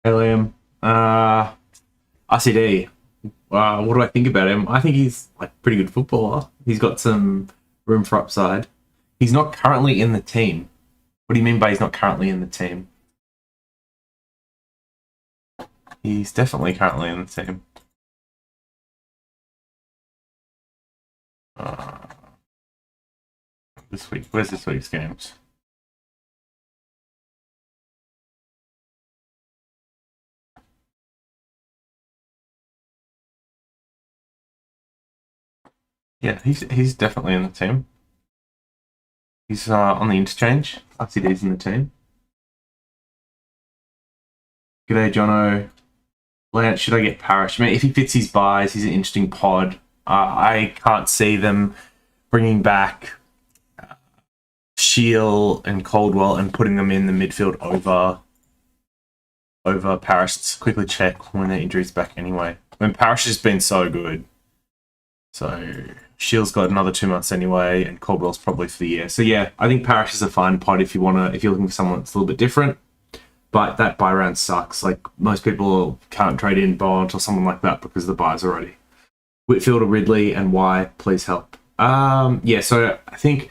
Hey Liam, RCD. What do I think about him? I think he's like a pretty good footballer. He's got some room for upside. He's not currently in the team. What do you mean by he's not currently in the team? He's definitely currently in the team. Uh, this week, where's this week's games? Yeah, he's definitely in the team. He's on the interchange. RCD's in the team. G'day, Jono. Lance, should I get Parrish? I mean, if he fits his buys, he's an interesting pod. I can't see them bringing back Shield and Caldwell and putting them in the midfield over Parrish. Let's quickly check when their injury's back anyway. I mean, Parrish has been so good. So Shield's got another 2 months anyway, and Caldwell's probably for the year. So yeah, I think Parrish is a fine pod if you're looking for someone that's a little bit different. But that buy round sucks. Like most people can't trade in Bond or someone like that because the buy's already. Whitfield or Ridley and why? Please help. Yeah, so I think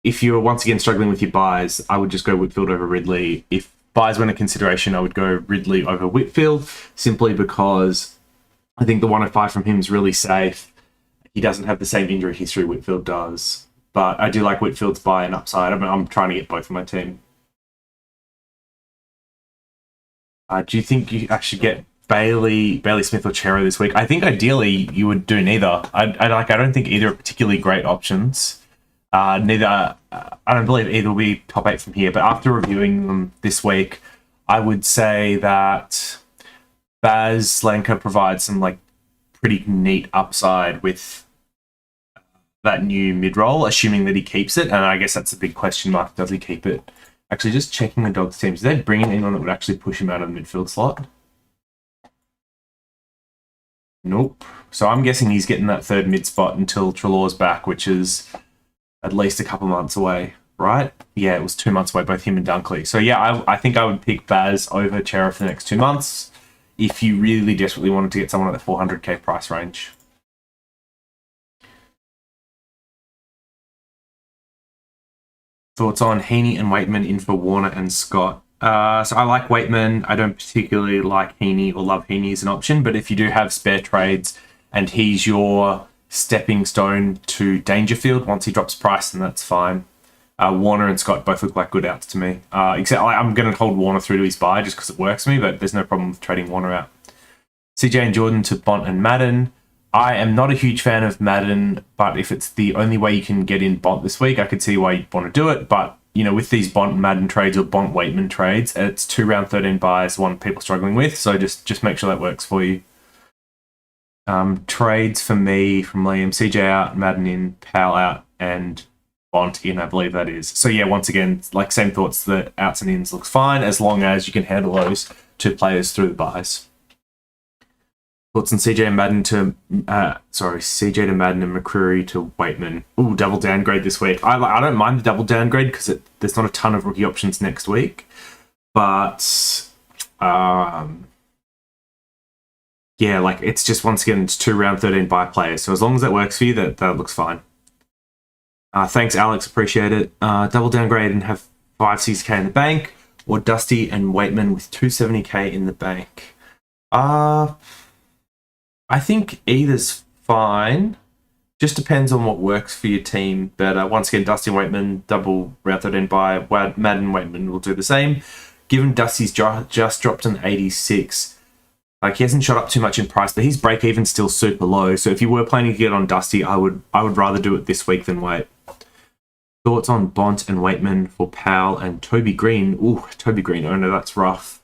if you're once again struggling with your buys, I would just go Whitfield over Ridley. If buys were in a consideration, I would go Ridley over Whitfield simply because I think the 105 from him is really safe. He doesn't have the same injury history Whitfield does. But I do like Whitfield's buy and upside. I'm trying to get both of my team. Do you think I should get Bailey Smith or Chero this week? I think ideally you would do neither. I don't think either are particularly great options. Neither. I don't believe either will be top 8 from here. But after reviewing them this week, I would say that Baz Lanka provides some like pretty neat upside with that new mid roll, assuming that he keeps it. And I guess that's a big question mark. Does he keep it? Actually, just checking the Dogs teams. Did they bring in anyone that would actually push him out of the midfield slot? Nope. So I'm guessing he's getting that third mid spot until Treloar's back, which is at least a couple months away, right? Yeah, it was 2 months away, both him and Dunkley. So yeah, I think I would pick Baz over Chera for the next 2 months if you really desperately wanted to get someone at the 400k price range. Thoughts on Heaney and Waitman in for Warner and Scott? So I like Waitman. I don't particularly like Heaney or love Heaney as an option, but if you do have spare trades and he's your stepping stone to Dangerfield once he drops price, then that's fine. Warner and Scott both look like good outs to me. Except I'm going to hold Warner through to his buy just because it works for me, but there's no problem with trading Warner out. CJ and Jordan to Bont and Madden. I am not a huge fan of Madden, but if it's the only way you can get in Bont this week, I could see why you'd want to do it. But, with these Bont and Madden trades or Bont Waitman trades, it's 2 round 13 buys, one people struggling with. So just make sure that works for you. Trades for me from Liam, CJ out, Madden in, Powell out, and Bont in, I believe that is. So yeah, once again, like same thoughts, the outs and ins looks fine as long as you can handle those 2 players through the buys. Thoughts on CJ to Madden and McCreary to Waitman. Ooh, double downgrade this week. I don't mind the double downgrade because there's not a ton of rookie options next week. But, yeah, like it's just, once again, it's 2 round 13 buy players. So as long as that works for you, that looks fine. Thanks, Alex. Appreciate it. Double downgrade and have 6k in the bank, or Dusty and Waitman with 270k in the bank. I think either's fine. Just depends on what works for your team. But once again, Dusty Waitman, double round 13 buy. Madden Waitman will do the same. Given Dusty's just dropped an 86, like he hasn't shot up too much in price, but his break even's still super low. So if you were planning to get on Dusty, I would rather do it this week than wait. Thoughts on Bont and Waitman for Powell and Toby Green? Ooh, Toby Green. Oh no, that's rough.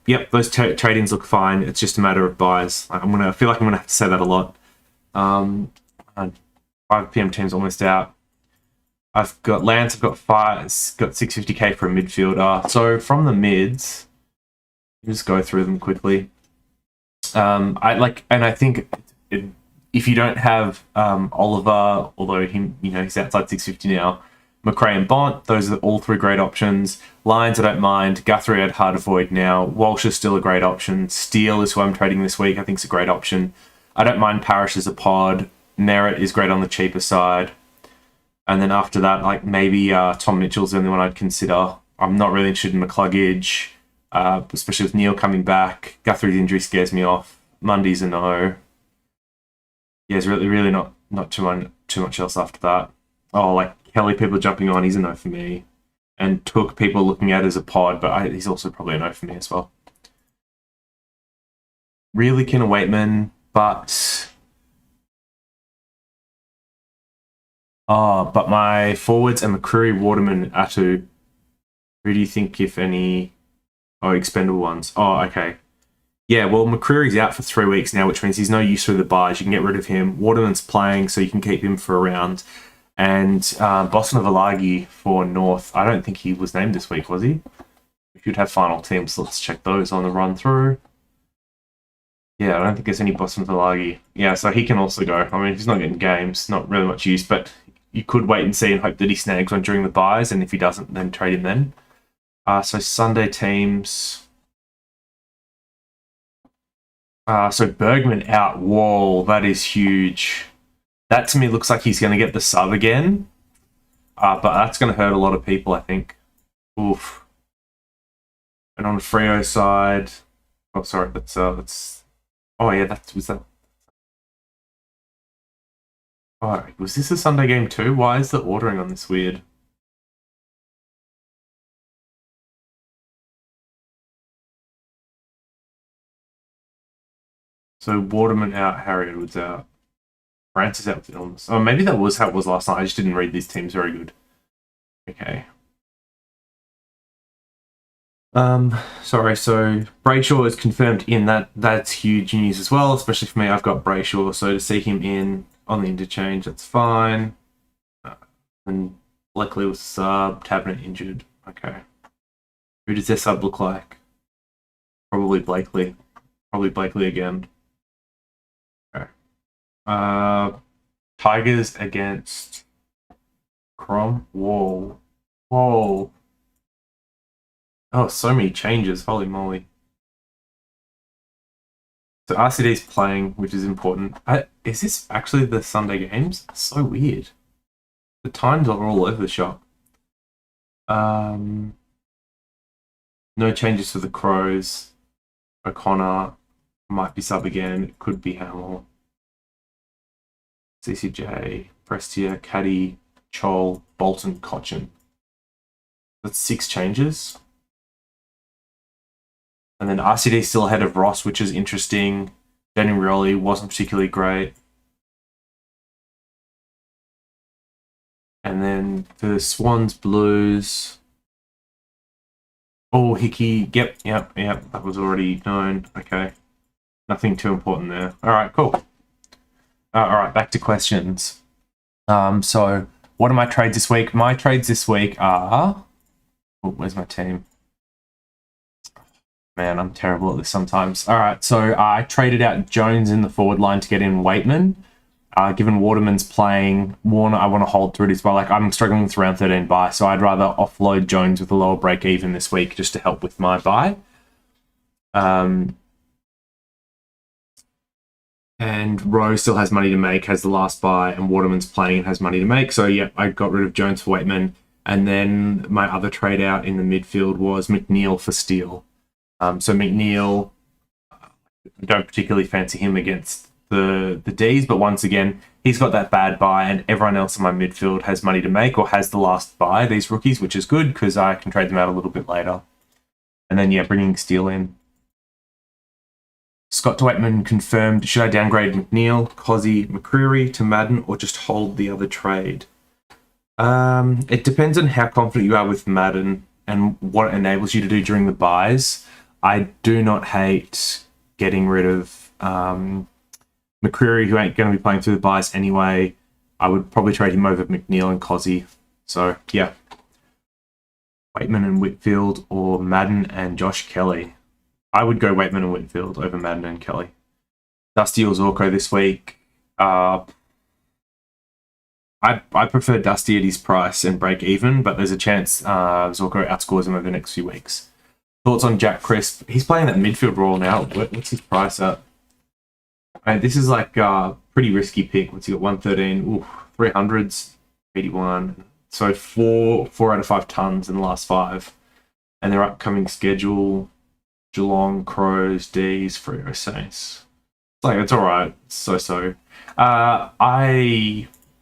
Yep, those trade-ins look fine. It's just a matter of buys. I feel like I'm gonna have to say that a lot. 5 PM team's almost out. I've got Lance. I've got 650k for a midfielder. So from the mids, just go through them quickly. I think if you don't have Oliver, although he's outside 650 now, McRae and Bont, those are all three great options. Lions, I don't mind. Guthrie, I'd hard avoid now. Walsh is still a great option. Steele is who I'm trading this week. I think it's a great option. I don't mind Parrish as a pod. Merritt is great on the cheaper side. And then after that, like maybe Tom Mitchell's the only one I'd consider. I'm not really interested in McCluggage, especially with Neil coming back. Guthrie's injury scares me off. Mundy's a no. Yeah, there's really not too much else after that. Oh, like Kelly, people jumping on, he's a no for me. And Took, people looking at as a pod, but he's also probably a no for me as well. Really keen on Waitman, but... but my forwards are McCreary, Waterman, Atu. Who do you think, if any... Oh, expendable ones. Oh, okay. Yeah, well, McCreary's out for 3 weeks now, which means he's no use through the buys. You can get rid of him. Waterman's playing, so you can keep him for a round. And Boston of Alagi for North. I don't think he was named this week, was he? If you'd have final teams, let's check those on the run through. Yeah, I don't think there's any Boston of Alagi. Yeah, so he can also go. I mean, he's not getting games, not really much use, but you could wait and see and hope that he snags one during the buys, and if he doesn't, then trade him then. So Sunday teams. So Bergman out. Whoa, that is huge. That to me looks like he's going to get the sub again. But that's going to hurt a lot of people, I think. Oof. And on the Freo side... Oh, sorry, that's... Oh, yeah, was that... Oh, was this a Sunday game too? Why is the ordering on this weird? So Waterman out, Harry Edwards out. Francis out with illness. Oh, maybe that was how it was last night. I just didn't read these teams very good. Okay. Sorry, so Brayshaw is confirmed in that. That's huge news as well, especially for me. I've got Brayshaw, so to see him in on the interchange, that's fine. And likely with sub, Tabernet injured. Okay. Who does their sub look like? Probably Blakely. Probably Blakely again. Okay. Tigers against Crom. Whoa. Whoa. Oh, so many changes. Holy moly. So RCD's playing, which is important. Is this actually the Sunday games? It's so weird. The times are all over the shop. No changes for the Crows. O'Connor might be sub again. It could be Hamill. CCJ, Prestia, Caddy, Chol, Bolton, Cochin. That's 6 changes. And then RCD still ahead of Ross, which is interesting. Danny Rioli wasn't particularly great. And then the Swans, Blues. Oh, Hickey. Yep. That was already known. Okay. Nothing too important there. All right, cool. All right, back to questions. So what are my trades this week? My trades this week are... Oh, where's my team? Man, I'm terrible at this sometimes. All right, so I traded out Jones in the forward line to get in Waitman. Given Waterman's playing, Warner, I want to hold through it as well. Like, I'm struggling with round 13 buy, so I'd rather offload Jones with a lower break even this week just to help with my buy. And Rowe still has money to make, has the last buy, and Waterman's playing and has money to make. So, yeah, I got rid of Jones for Waitman. And then my other trade out in the midfield was McNeil for Steele. So McNeil, I don't particularly fancy him against the Ds, but once again, he's got that bad buy, and everyone else in my midfield has money to make or has the last buy, these rookies, which is good because I can trade them out a little bit later. And then, yeah, bringing Steele in. Scott Waitman confirmed, should I downgrade McNeil, Quasi, McCreary to Madden or just hold the other trade? It depends on how confident you are with Madden and what it enables you to do during the buys. I do not hate getting rid of McCreary, who ain't going to be playing through the buys anyway. I would probably trade him over McNeil and Quasi. So, yeah. Waitman and Whitfield or Madden and Josh Kelly. I would go Waitman and Whitfield over Madden and Kelly. Dusty or Zorko this week. I prefer Dusty at his price and break even, but there's a chance Zorko outscores him over the next few weeks. Thoughts on Jack Crisp? He's playing that midfield role now. What's his price at? And this is like a pretty risky pick. What's he got? 113. Ooh, 300s, 81. So four out of 5 tons in the last 5. And their upcoming schedule: Geelong, Crows, D's, Freo, Saints. It's like, it's all right. So.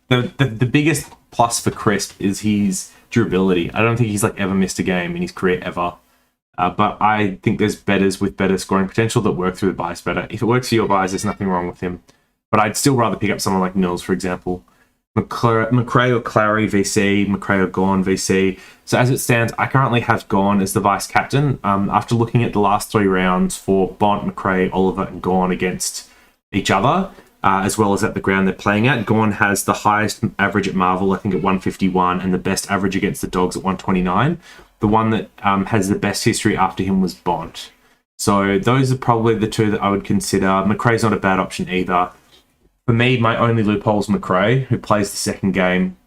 The biggest plus for Crisp is his durability. I don't think he's like ever missed a game in his career ever. But I think there's betters with better scoring potential that work through the buys better. If it works for your buys, there's nothing wrong with him. But I'd still rather pick up someone like Mills, for example. McRae or Clary VC, McRae or Gawn VC. So as it stands, I currently have Gawn as the vice captain. After looking at the last 3 rounds for Bont, McRae, Oliver, and Gawn against each other, as well as at the ground they're playing at, Gawn has the highest average at Marvel, I think at 151, and the best average against the Dogs at 129. The one that has the best history after him was Bont. So those are probably the 2 that I would consider. McRae's not a bad option either. For me, my only loophole is McRae, who plays the second game,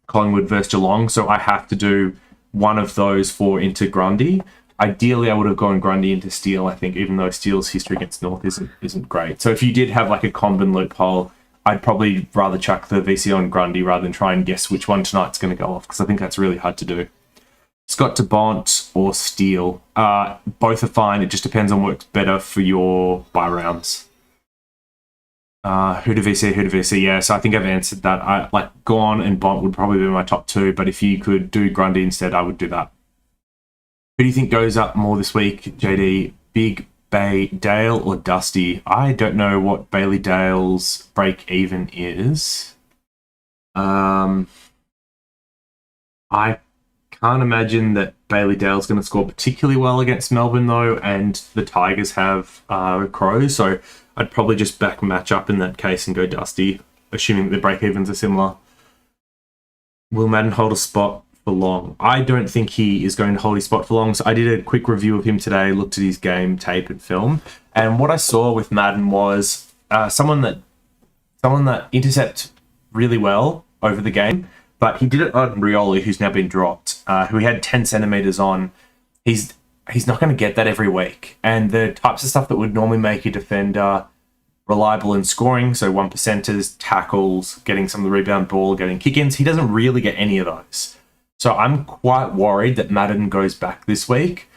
Collingwood versus Geelong. So I have to do one of those 4 into Grundy. Ideally, I would have gone Grundy into Steele, I think, even though Steele's history against North isn't great. So if you did have like a combin loophole, I'd probably rather chuck the VC on Grundy rather than try and guess which one tonight's going to go off, because I think that's really hard to do. Scott to Bont or Steele. Both are fine. It just depends on what's better for your buy rounds. Who to VC? Yeah, so I think I've answered that. I like Gawn and Bont would probably be my top 2, but if you could do Grundy instead, I would do that. Who do you think goes up more this week, JD? Big Bay Dale or Dusty? I don't know what Bailey Dale's break even is. I can't imagine that Bailey Dale's going to score particularly well against Melbourne, though, and the Tigers have Crows, so I'd probably just back match up in that case and go Dusty, assuming that the break-evens are similar. Will Madden hold a spot for long? I don't think he is going to hold his spot for long, so I did a quick review of him today, looked at his game tape and film, and what I saw with Madden was someone that intercept really well over the game. But he did it on Rioli, who's now been dropped, who he had 10 centimetres on. He's not going to get that every week. And the types of stuff that would normally make a defender reliable in scoring, so 1%ers, tackles, getting some of the rebound ball, getting kick-ins, he doesn't really get any of those. So I'm quite worried that Madden goes back this week,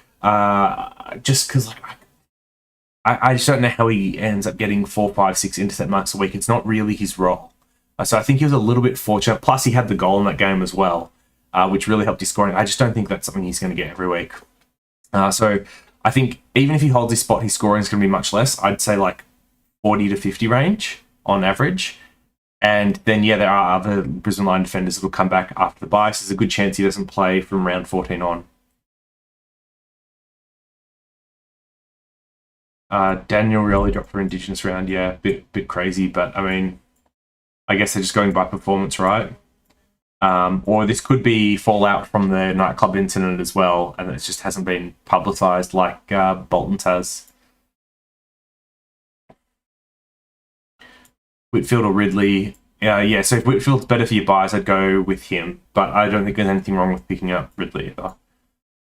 just because I just don't know how he ends up getting 4, 5, 6 intercept marks a week. It's not really his role. So I think he was a little bit fortunate. Plus, he had the goal in that game as well, which really helped his scoring. I just don't think that's something he's going to get every week. So I think even if he holds his spot, his scoring is going to be much less. I'd say like 40 to 50 range on average. And then, yeah, there are other Brisbane line defenders that will come back after the bye. So there's a good chance he doesn't play from round 14 on. Daniel Rioli dropped for Indigenous round. Yeah, bit crazy, but I mean, I guess they're just going by performance, right? Or this could be fallout from the nightclub incident as well, and it just hasn't been publicised like Bolton's has. Whitfield or Ridley? Yeah, so if Whitfield's better for your buys, I'd go with him, but I don't think there's anything wrong with picking up Ridley either.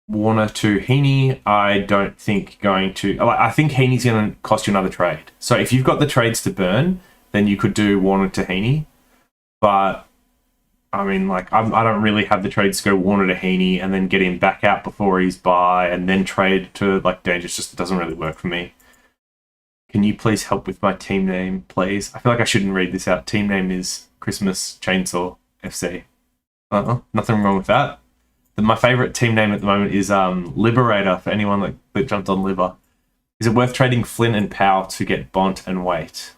Warner to Heaney, I don't think going to... I think Heaney's going to cost you another trade. So if you've got the trades to burn, then you could do Warner to Heaney. But, I mean, like, I don't really have the trades to go Warner to Heaney and then get him back out before he's buy and then trade to, like, Dangerous. Just doesn't really work for me. Can you please help with my team name, please? I feel like I shouldn't read this out. Team name is Christmas Chainsaw FC. Nothing wrong with that. My favourite team name at the moment is Liberator, for anyone that jumped on Liver. Is it worth trading Flynn and Powell to get Bont and Waite?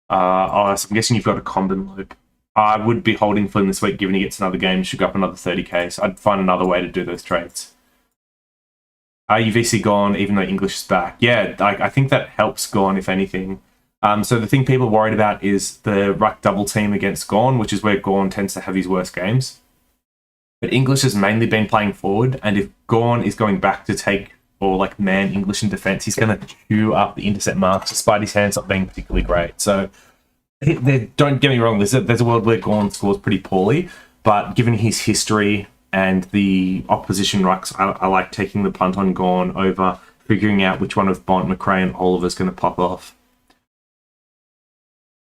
So I'm guessing you've got a combin loop. I would be holding Flynn this week, given he gets another game, should go up another 30k, so I'd find another way to do those trades. Are you VC gone, even though English is back? Yeah, I think that helps Gone, if anything. So the thing people are worried about is the ruck double team against Gone, which is where Gone tends to have his worst games. But English has mainly been playing forward, and if Gawn is going back to take or like man English in defence, he's going to chew up the intercept marks, despite his hands not being particularly great. So don't get me wrong, there's a world where Gawn scores pretty poorly, but given his history and the opposition rucks, I like taking the punt on Gawn over figuring out which one of Bont, McRae, and Oliver's going to pop off.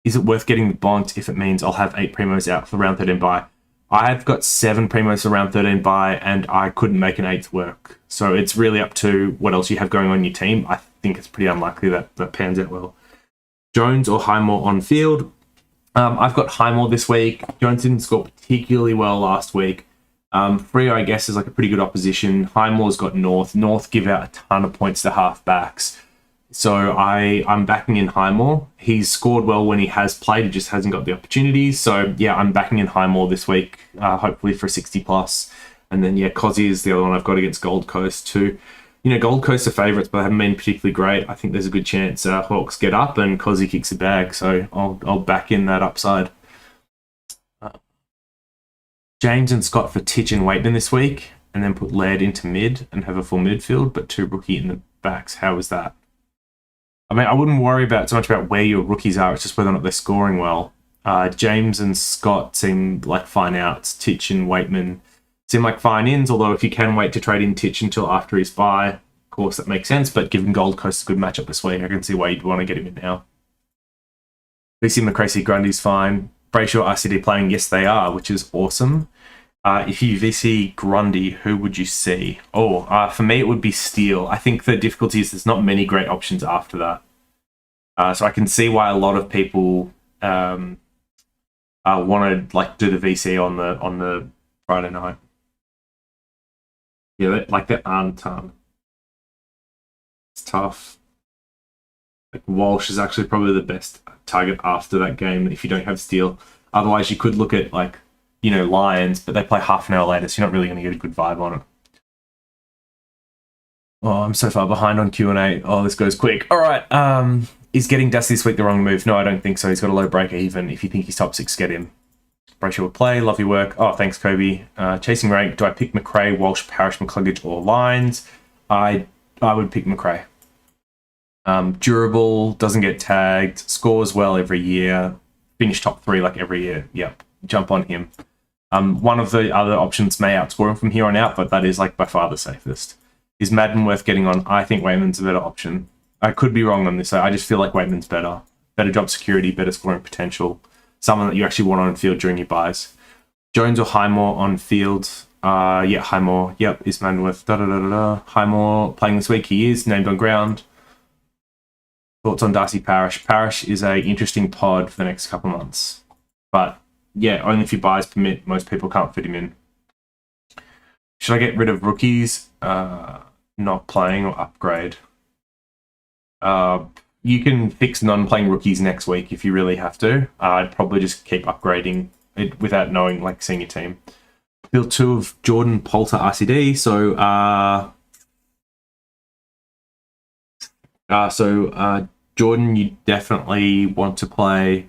Is it worth getting the Bont if it means I'll have 8 primos out for the round 13 bye? I've got 7 primos for round 13 bye, and I couldn't make an 8th work. So it's really up to what else you have going on in your team. I think it's pretty unlikely that pans out well. Jones or Highmore on field? I've got Highmore this week. Jones didn't score particularly well last week. Freo, I guess, is like a pretty good opposition. Highmore's got North. North give out a ton of points to half-backs. So I'm backing in Highmore. He's scored well when he has played. He just hasn't got the opportunities. So, yeah, I'm backing in Highmore this week, hopefully for 60+. And then, yeah, Quasi is the other one I've got against Gold Coast too. You know, Gold Coast are favourites, but they haven't been particularly great. I think there's a good chance Hawks get up and Quasi kicks a bag. So I'll back in that upside. James and Scott for Titch and Waitman this week, and then put Laird into mid and have a full midfield, but 2 rookie in the backs. How is that? I mean, I wouldn't worry so much about where your rookies are. It's just whether or not they're scoring well. James and Scott seem like fine outs. Titch and Waitman seem like fine ins, although if you can wait to trade in Titch until after his bye, of course, that makes sense. But given Gold Coast a good matchup this week, I can see why you'd want to get him in now. VC McCracy Grundy's fine. Brayshaw RCD playing, yes, they are, which is awesome. If you VC Grundy, who would you see? For me, it would be Steele. I think the difficulty is there's not many great options after that. So I can see why a lot of people want to like do the VC on the Friday night. Yeah, like there aren't a ton. It's tough. Like Walsh is actually probably the best target after that game if you don't have Steele. Otherwise, you could look at like, you know, Lions, but they play half an hour later, so you're not really going to get a good vibe on it. Oh, I'm so far behind on Q&A. Oh, this goes quick. All right. Is getting Dusty this week the wrong move? No, I don't think so. He's got a low breaker even. If you think he's top 6, get him. Brayshaw will play. Love your work. Oh, thanks, Kobe. Chasing rank. Do I pick McRae, Walsh, Parrish, McCluggage, or Lines? I would pick McRae. Durable, doesn't get tagged, scores well every year, finish top 3 like every year. Yep, jump on him. One of the other options may outscore him from here on out, but that is like by far the safest. Is Madden worth getting on? I think Waitman's a better option. I could be wrong on this. I just feel like Waitman's better. Better job security, better scoring potential. Someone that you actually want on field during your buys. Jones or Highmore on field? Yeah, Highmore. Yep, is Madden worth? Highmore playing this week. He is named on ground. Thoughts on Darcy Parish? Parish is a interesting pod for the next couple of months. But yeah, only if your buys permit. Most people can't fit him in. Should I get rid of rookies? Not playing or upgrade? You can fix non-playing rookies next week if you really have to. I'd probably just keep upgrading it without knowing, like, seeing your team. Build 2 of Jordan Poulter RCD. So Jordan, you definitely want to play.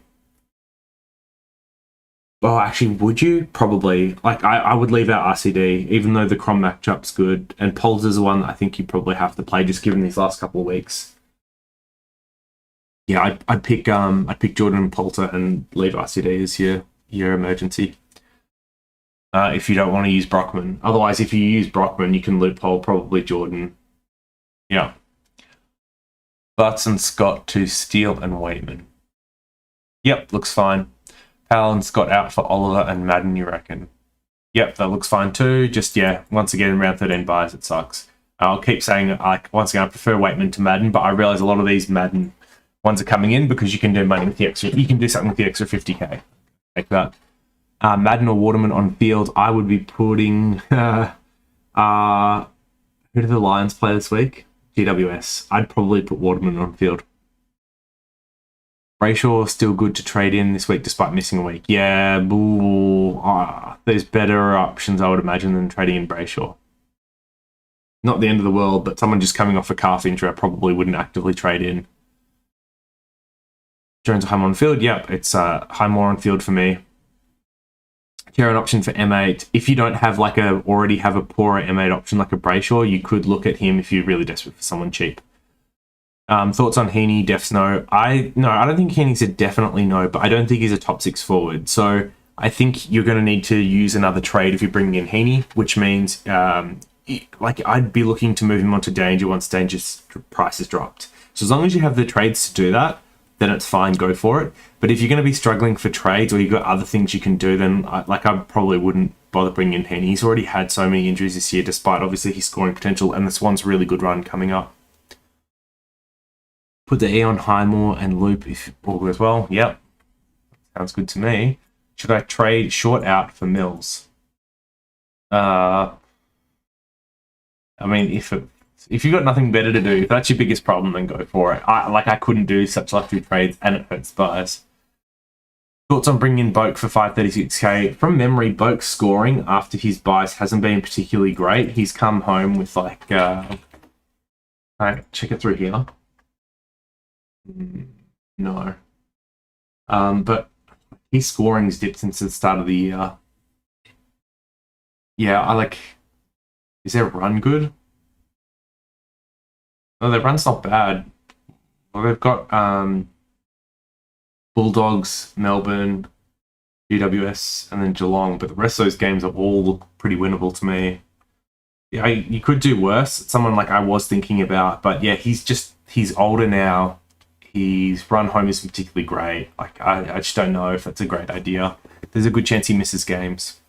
Oh, actually, would you? Probably. Like, I would leave out RCD, even though the Crom matchup's good. And Poulter's the one that I think you probably have to play, just given these last couple of weeks. Yeah, I'd pick Jordan and Poulter and leave RCD as your emergency. If you don't want to use Brockman. Otherwise, if you use Brockman, you can loophole probably Jordan. Yeah. Butts and Scott to Steele and Waitman. Yep, looks fine. Powell and Scott out for Oliver and Madden, you reckon? Yep, that looks fine too. Just, yeah, once again, round 13 buys, it sucks. I'll keep saying, once again, I prefer Waitman to Madden, but I realise a lot of these Madden ones are coming in because you can do money with the extra. You can do something with the extra 50k. Like that. Madden or Waterman on field, I would be putting... who do the Lions play this week? GWS. I'd probably put Waterman on field. Brayshaw still good to trade in this week despite missing a week. Yeah, there's better options, I would imagine, than trading in Brayshaw. Not the end of the world, but someone just coming off a calf injury, I probably wouldn't actively trade in. Jones or Highmore on field? Yep, it's Highmore on field for me. Care an option for M8. If you don't have already have a poorer M8 option like a Brayshaw, you could look at him if you're really desperate for someone cheap. Thoughts on Heaney? Def's no. I don't think Heaney's a definitely no, but I don't think he's a top 6 forward. So I think you're going to need to use another trade if you bring in Heaney, which means I'd be looking to move him onto Danger once Danger's price is dropped. So as long as you have the trades to do that, then it's fine, go for it. But if you're going to be struggling for trades or you've got other things you can do, then I probably wouldn't bother bringing in Heaney. He's already had so many injuries this year, despite obviously his scoring potential, and this one's a really good run coming up. Put the E on Highmore and Loop if all goes well. Yep. Sounds good to me. Should I trade short out for Mills? I mean, if you've got nothing better to do, if that's your biggest problem, then go for it. I couldn't do such luxury trades, and it hurts buys. Thoughts on bringing in Boak for 536k? From memory, Boak's scoring after his buys hasn't been particularly great. He's come home with check it through here. No. But his scoring's dipped since the start of the year. Yeah, is their run good? No, their run's not bad. Well, they've got Bulldogs, Melbourne, GWS, and then Geelong, but the rest of those games are all look pretty winnable to me. Yeah, you could do worse. Someone like I was thinking about, but yeah, he's older now. His run home isn't particularly great. I just don't know if that's a great idea. There's a good chance he misses games.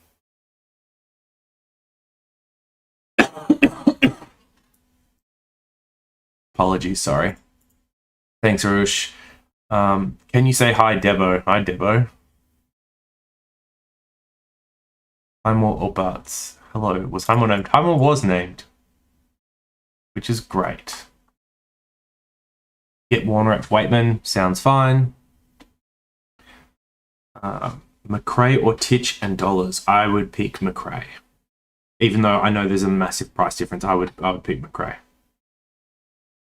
Apologies, sorry. Thanks, Arush. Can you say hi, Debo? Hi, Debo. Highmore or Butts? Hello. Was Highmore named? Highmore was named, which is great. Get Warner at Waitman. Sounds fine. McRae or Titch and dollars? I would pick McRae. Even though I know there's a massive price difference, I would pick McRae.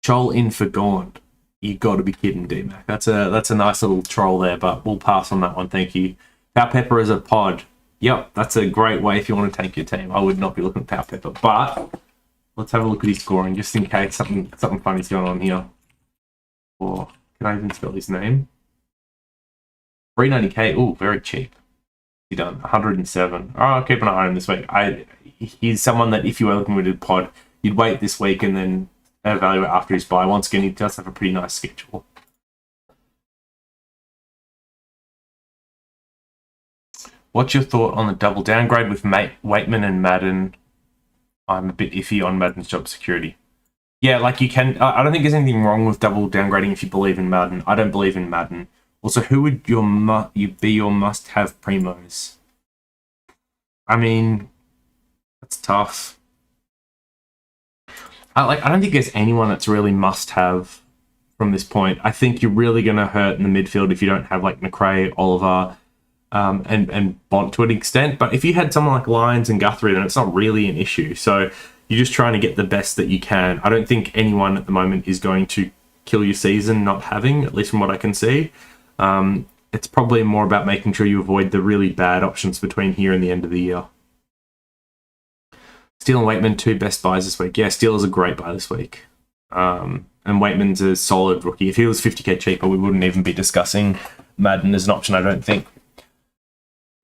Troll in for Gaunt. You got to be kidding, D-Mac. That's a nice little troll there, but we'll pass on that one. Thank you. Power Pepper as a pod. Yep, that's a great way if you want to take your team. I would not be looking at Power Pepper, but let's have a look at his scoring just in case something funny's going on here. Or can I even spell his name? 390k. Oh, very cheap. He done 107. Oh, I'll keep an eye on him this week. He's someone that if you were looking at a pod, you'd wait this week and then evaluate after his buy. Once again, he does have a pretty nice schedule. What's your thought on the double downgrade with Waitman and Madden? I'm a bit iffy on Madden's job security. Yeah, you can. I don't think there's anything wrong with double downgrading if you believe in Madden. I don't believe in Madden. Also, who would your must-have primos? I mean, that's tough. I don't think there's anyone that's really must-have from this point. I think you're really going to hurt in the midfield if you don't have McRae, Oliver, and Bont to an extent. But if you had someone like Lyons and Guthrie, then it's not really an issue. So you're just trying to get the best that you can. I don't think anyone at the moment is going to kill your season not having, at least from what I can see. It's probably more about making sure you avoid the really bad options between here and the end of the year. Steele and Waitman, 2 best buys this week. Yeah, Steele is a great buy this week. And Waitman's a solid rookie. If he was 50k cheaper, we wouldn't even be discussing Madden as an option, I don't think.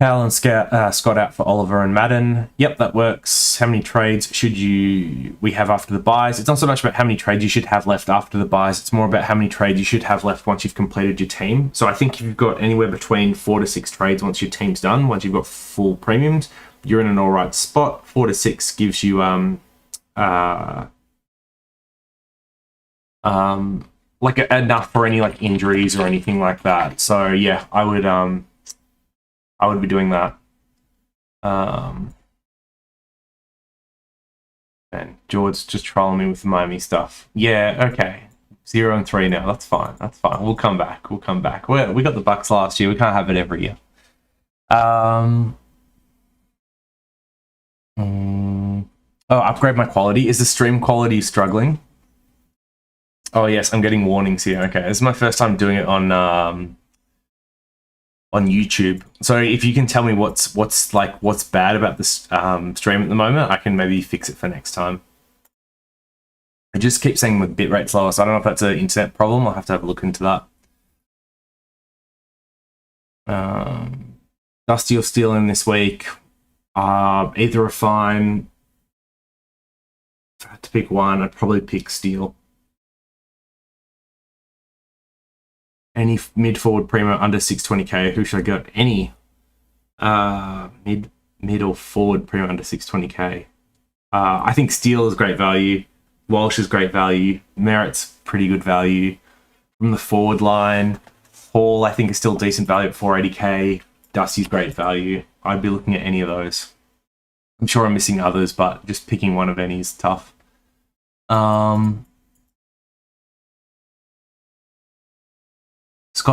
Hal and Scott out for Oliver and Madden. Yep, that works. How many trades should we have after the buys? It's not so much about how many trades you should have left after the buys. It's more about how many trades you should have left once you've completed your team. So I think if you've got anywhere between 4 to 6 trades once your team's done, once you've got full premiums, you're in an all right spot. 4 to 6 gives you enough for any injuries or anything like that. So yeah, I would be doing that. And George's just trolling me with the Miami stuff. Yeah, okay. 0-3 now. That's fine. We'll come back. We got the Bucks last year. We can't have it every year. Upgrade my quality. Is the stream quality struggling? Oh yes, I'm getting warnings here. Okay, this is my first time doing it on YouTube. So if you can tell me what's bad about this stream at the moment, I can maybe fix it for next time. just keep saying the bit rate's lower, so I don't know if that's an internet problem. I'll have to have a look into that. Dusty or Steele in this week. Either are fine. If I had to pick one, I'd probably pick Steele. Any mid forward primo under 620k? Who should I get? Any mid or forward primo under 620k? I think Steele is great value. Walsh is great value. Merritt's pretty good value. From the forward line, Hall I think is still decent value at 480k. Dusty's great value. I'd be looking at any of those. I'm sure I'm missing others, but just picking one of any is tough. Scott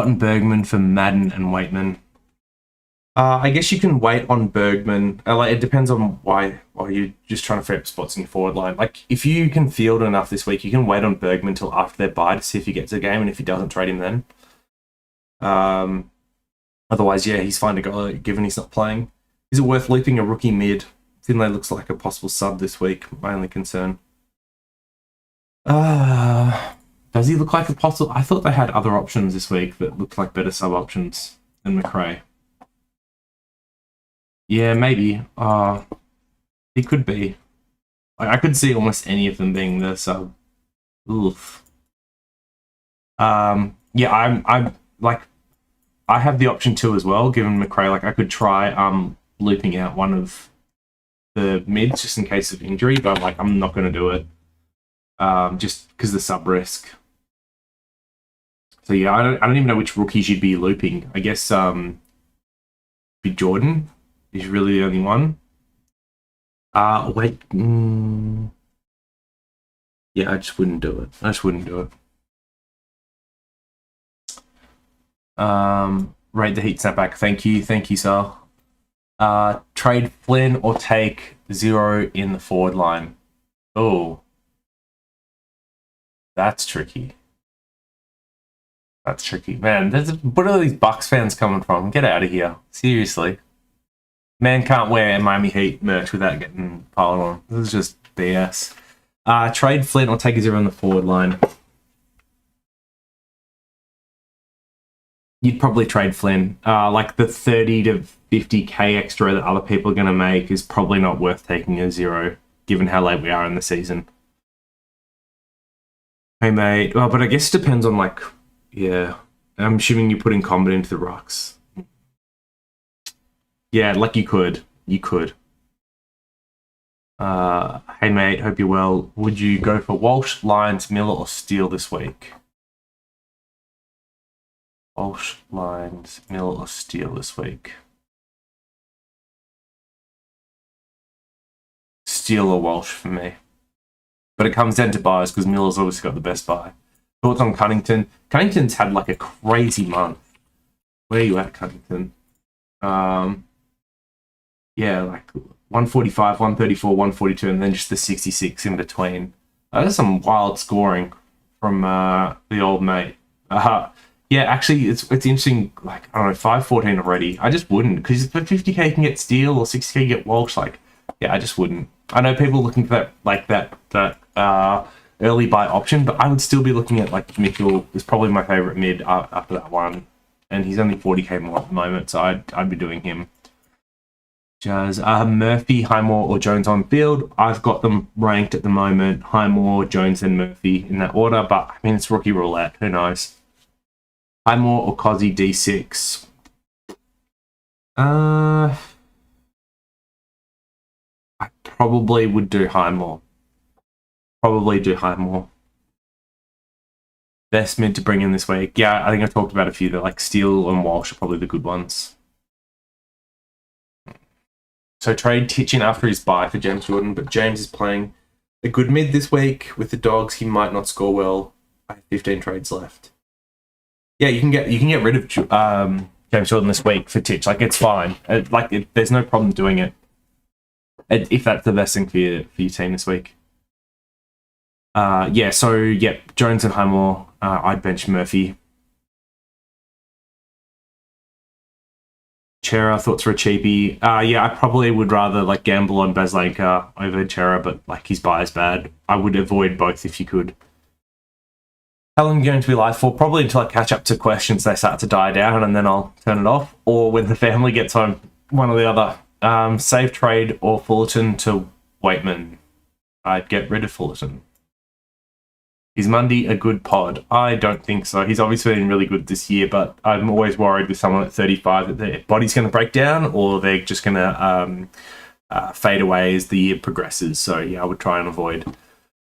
and Bergman for Madden and Waitman. I guess you can wait on Bergman. Like, it depends on why you're just trying to free up spots in your forward line. Like, if you can field enough this week, you can wait on Bergman till after their bye to see if he gets a game, and if he doesn't, trade him then. Otherwise, yeah, he's fine to go, given he's not playing. Is it worth looping a rookie mid? Finlay looks like a possible sub this week. My only concern. Does he look like a possible? I thought they had other options this week that looked like better sub options than McRae. Yeah, maybe. He could be. I could see almost any of them being the sub. Oof. Yeah, I'm like, I have the option too as well. Given McRae, like I could try looping out one of the mids just in case of injury, but like I'm not going to do it. Just because the sub risk. So yeah, I don't even know which rookies you'd be looping. I guess be Jordan. He's really the only one. Wait. Yeah, I just wouldn't do it. Rate the heat snapback. Thank you, sir. Trade Flynn or take 0 in the forward line. Oh, that's tricky. Man, what are these Bucks fans coming from? Get out of here. Seriously. Man can't wear Miami Heat merch without getting piled on. This is just BS. Trade Flint or take a 0 on the forward line. You'd probably trade Flynn. Like the 30 to 50k extra that other people are going to make is probably not worth taking a 0, given how late we are in the season. Hey, mate. Well, but I guess it depends on, like, yeah. I'm assuming you're putting Combat into the rocks. Yeah, like you could. Hey, mate. Hope you're well. Would you go for Walsh, Lyons, Miller, or Steele this week? Walsh, Lyons, Miller, or Steele this week? Steele or Walsh for me. But it comes down to buys because Miller's obviously got the best buy. Thoughts on Cunnington? Cunnington's had like a crazy month. Where are you at, Cunnington? Yeah, like 145, 134, 142, and then just the 66 in between. That's some wild scoring from the old mate. Yeah, actually, it's interesting. Like, I don't know, 514 already. I just wouldn't, because for 50k you can get Steele or 60k you get Walsh. Like, yeah, I just wouldn't. I know people are looking for that, like that early buy option, but I would still be looking at like Mitchell is probably my favorite mid after that one, and he's only 40k more at the moment, so I'd be doing him. Jazz, Murphy, Highmore, or Jones on field. I've got them ranked at the moment: Highmore, Jones, and Murphy in that order. But I mean, it's rookie roulette. Who knows? Highmore or Quasi D6? I probably would do Highmore. Best mid to bring in this week. Yeah, I think I talked about a few that like Steele and Walsh are probably the good ones. So trade Titchin after his bye for James Jordan, but James is playing a good mid this week with the Dogs. He might not score well. I have 15 trades left. Yeah, you can get rid of James Jordan this week for Titch. Like, it's fine. There's no problem doing it. If that's the best thing for your team this week. Yeah, so, yeah, Jones and Highmore. I'd bench Murphy. Chera, thoughts for a cheapie. Yeah, I probably would rather like gamble on Baslanka over Chera, but like his buy is bad. I would avoid both if you could. How long are you going to be live for? Probably until I catch up to questions, they start to die down, and then I'll turn it off. Or when the family gets home, one or the other. Save trade or Fullerton to Waitman. I'd get rid of Fullerton. Is Mundy a good pod? I don't think so. He's obviously been really good this year, but I'm always worried with someone at 35 that their body's going to break down or they're just going to fade away as the year progresses. So, yeah, I would try and avoid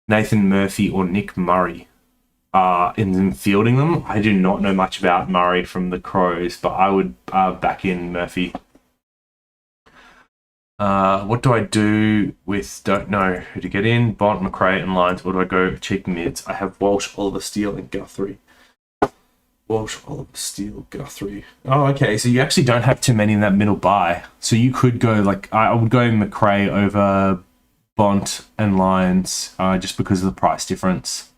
Nathan Murphy or Nick Murray in fielding them. I do not know much about Murray from the Crows, but I would back in Murphy. What do I do with don't know who to get in? Bont, McRae, and Lyons. Or do I go cheap mids? I have Walsh, Oliver, Steele, and Guthrie. Walsh, Oliver, Steele, Guthrie. Oh, okay. So you actually don't have too many in that middle buy. So you could go like I would go McRae over Bont and Lyons just because of the price difference.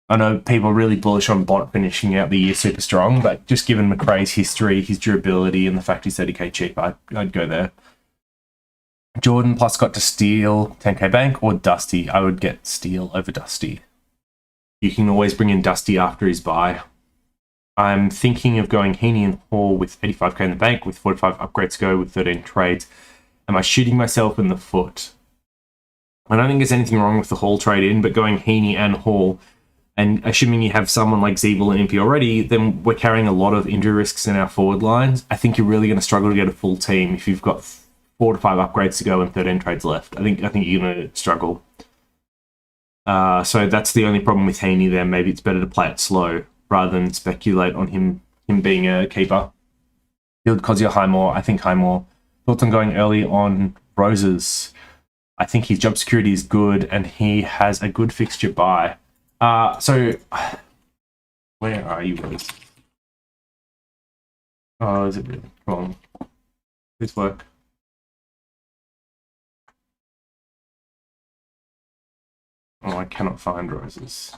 I know people are really bullish on Bont finishing out the year super strong, but just given McRae's history, his durability, and the fact he's 30k cheap, I'd go there. Jordan plus got to Steele, 10k bank, or Dusty. I would get Steele over Dusty. You can always bring in Dusty after his buy. I'm thinking of going Heaney and Hall with 85k in the bank, with 45 upgrades to go with 13 trades. Am I shooting myself in the foot? I don't think there's anything wrong with the Hall trade in, but going Heaney and Hall, and assuming you have someone like Zeeble and Impey already, then we're carrying a lot of injury risks in our forward lines. I think you're really going to struggle to get a full team if you've got 4 to 5 upgrades to go and 13 trades left. I think you're going to struggle. So that's the only problem with Heaney there. Maybe it's better to play it slow rather than speculate on him being a keeper. Field Quasi or Highmore? I think Highmore. Thoughts on going early on Roses? I think his job security is good and he has a good fixture buy. So where are you, Rose? Oh, is it really? Come on. This work. Oh, I cannot find Roses.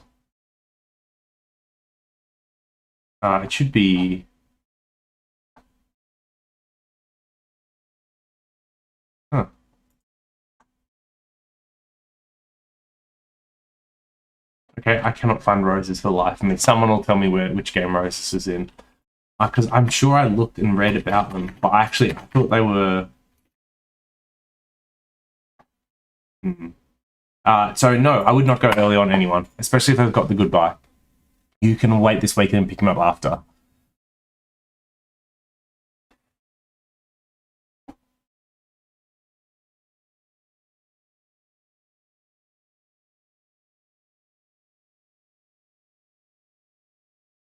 It should be... Huh. Okay, I cannot find Roses for the life of me. Someone will tell me which game Roses is in. Because I'm sure I looked and read about them, but I thought they were... So no, I would not go early on anyone, especially if they've got the good buy. You can wait this weekend and pick them up after.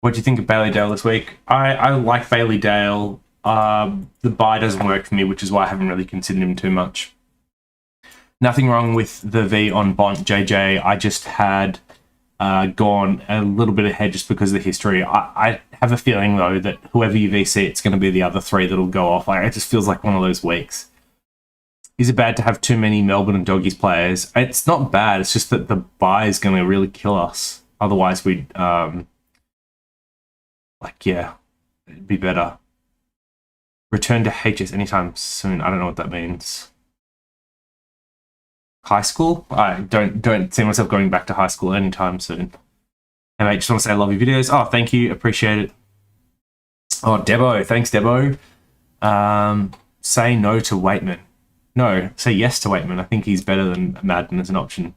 What do you think of Bailey Dale this week? I like Bailey Dale. The buy doesn't work for me, which is why I haven't really considered him too much. Nothing wrong with the V on Bont JJ. I just had gone a little bit ahead just because of the history. I have a feeling, though, that whoever you VC, it's going to be the other 3 that'll go off. It just feels like one of those weeks. Is it bad to have too many Melbourne and Doggies players? It's not bad. It's just that the buy is going to really kill us. Otherwise, we'd... it'd be better. Return to HS anytime soon. I don't know what that means. High school? I don't see myself going back to high school anytime soon. And I just want to say I love your videos. Oh, thank you. Appreciate it. Oh, Debo. Thanks, Debo. Say no to Waitman. No, say yes to Waitman. I think he's better than Madden as an option.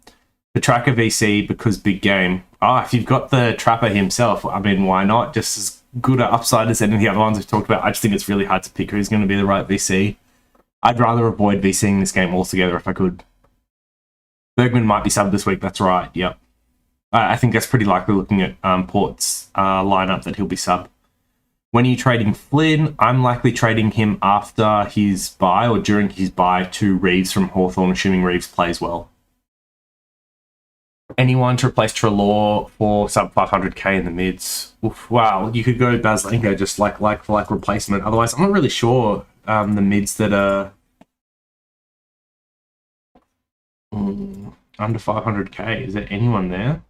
The Tracker VC because big game. If you've got the Trapper himself, I mean, why not? Just as good an upside as any of the other ones we've talked about. I just think it's really hard to pick who's going to be the right VC. I'd rather avoid VCing this game altogether if I could. Bergman might be subbed this week, that's right, yep. I think that's pretty likely looking at Port's lineup that he'll be subbed. When are you trading Flynn? I'm likely trading him after his bye or during his bye to Reeves from Hawthorn, assuming Reeves plays well. Anyone to replace Treloar for sub 500k in the mids? Oof, wow, you could go Baslenko just like replacement. Otherwise, I'm not really sure the mids that are under 500k. Is there anyone there?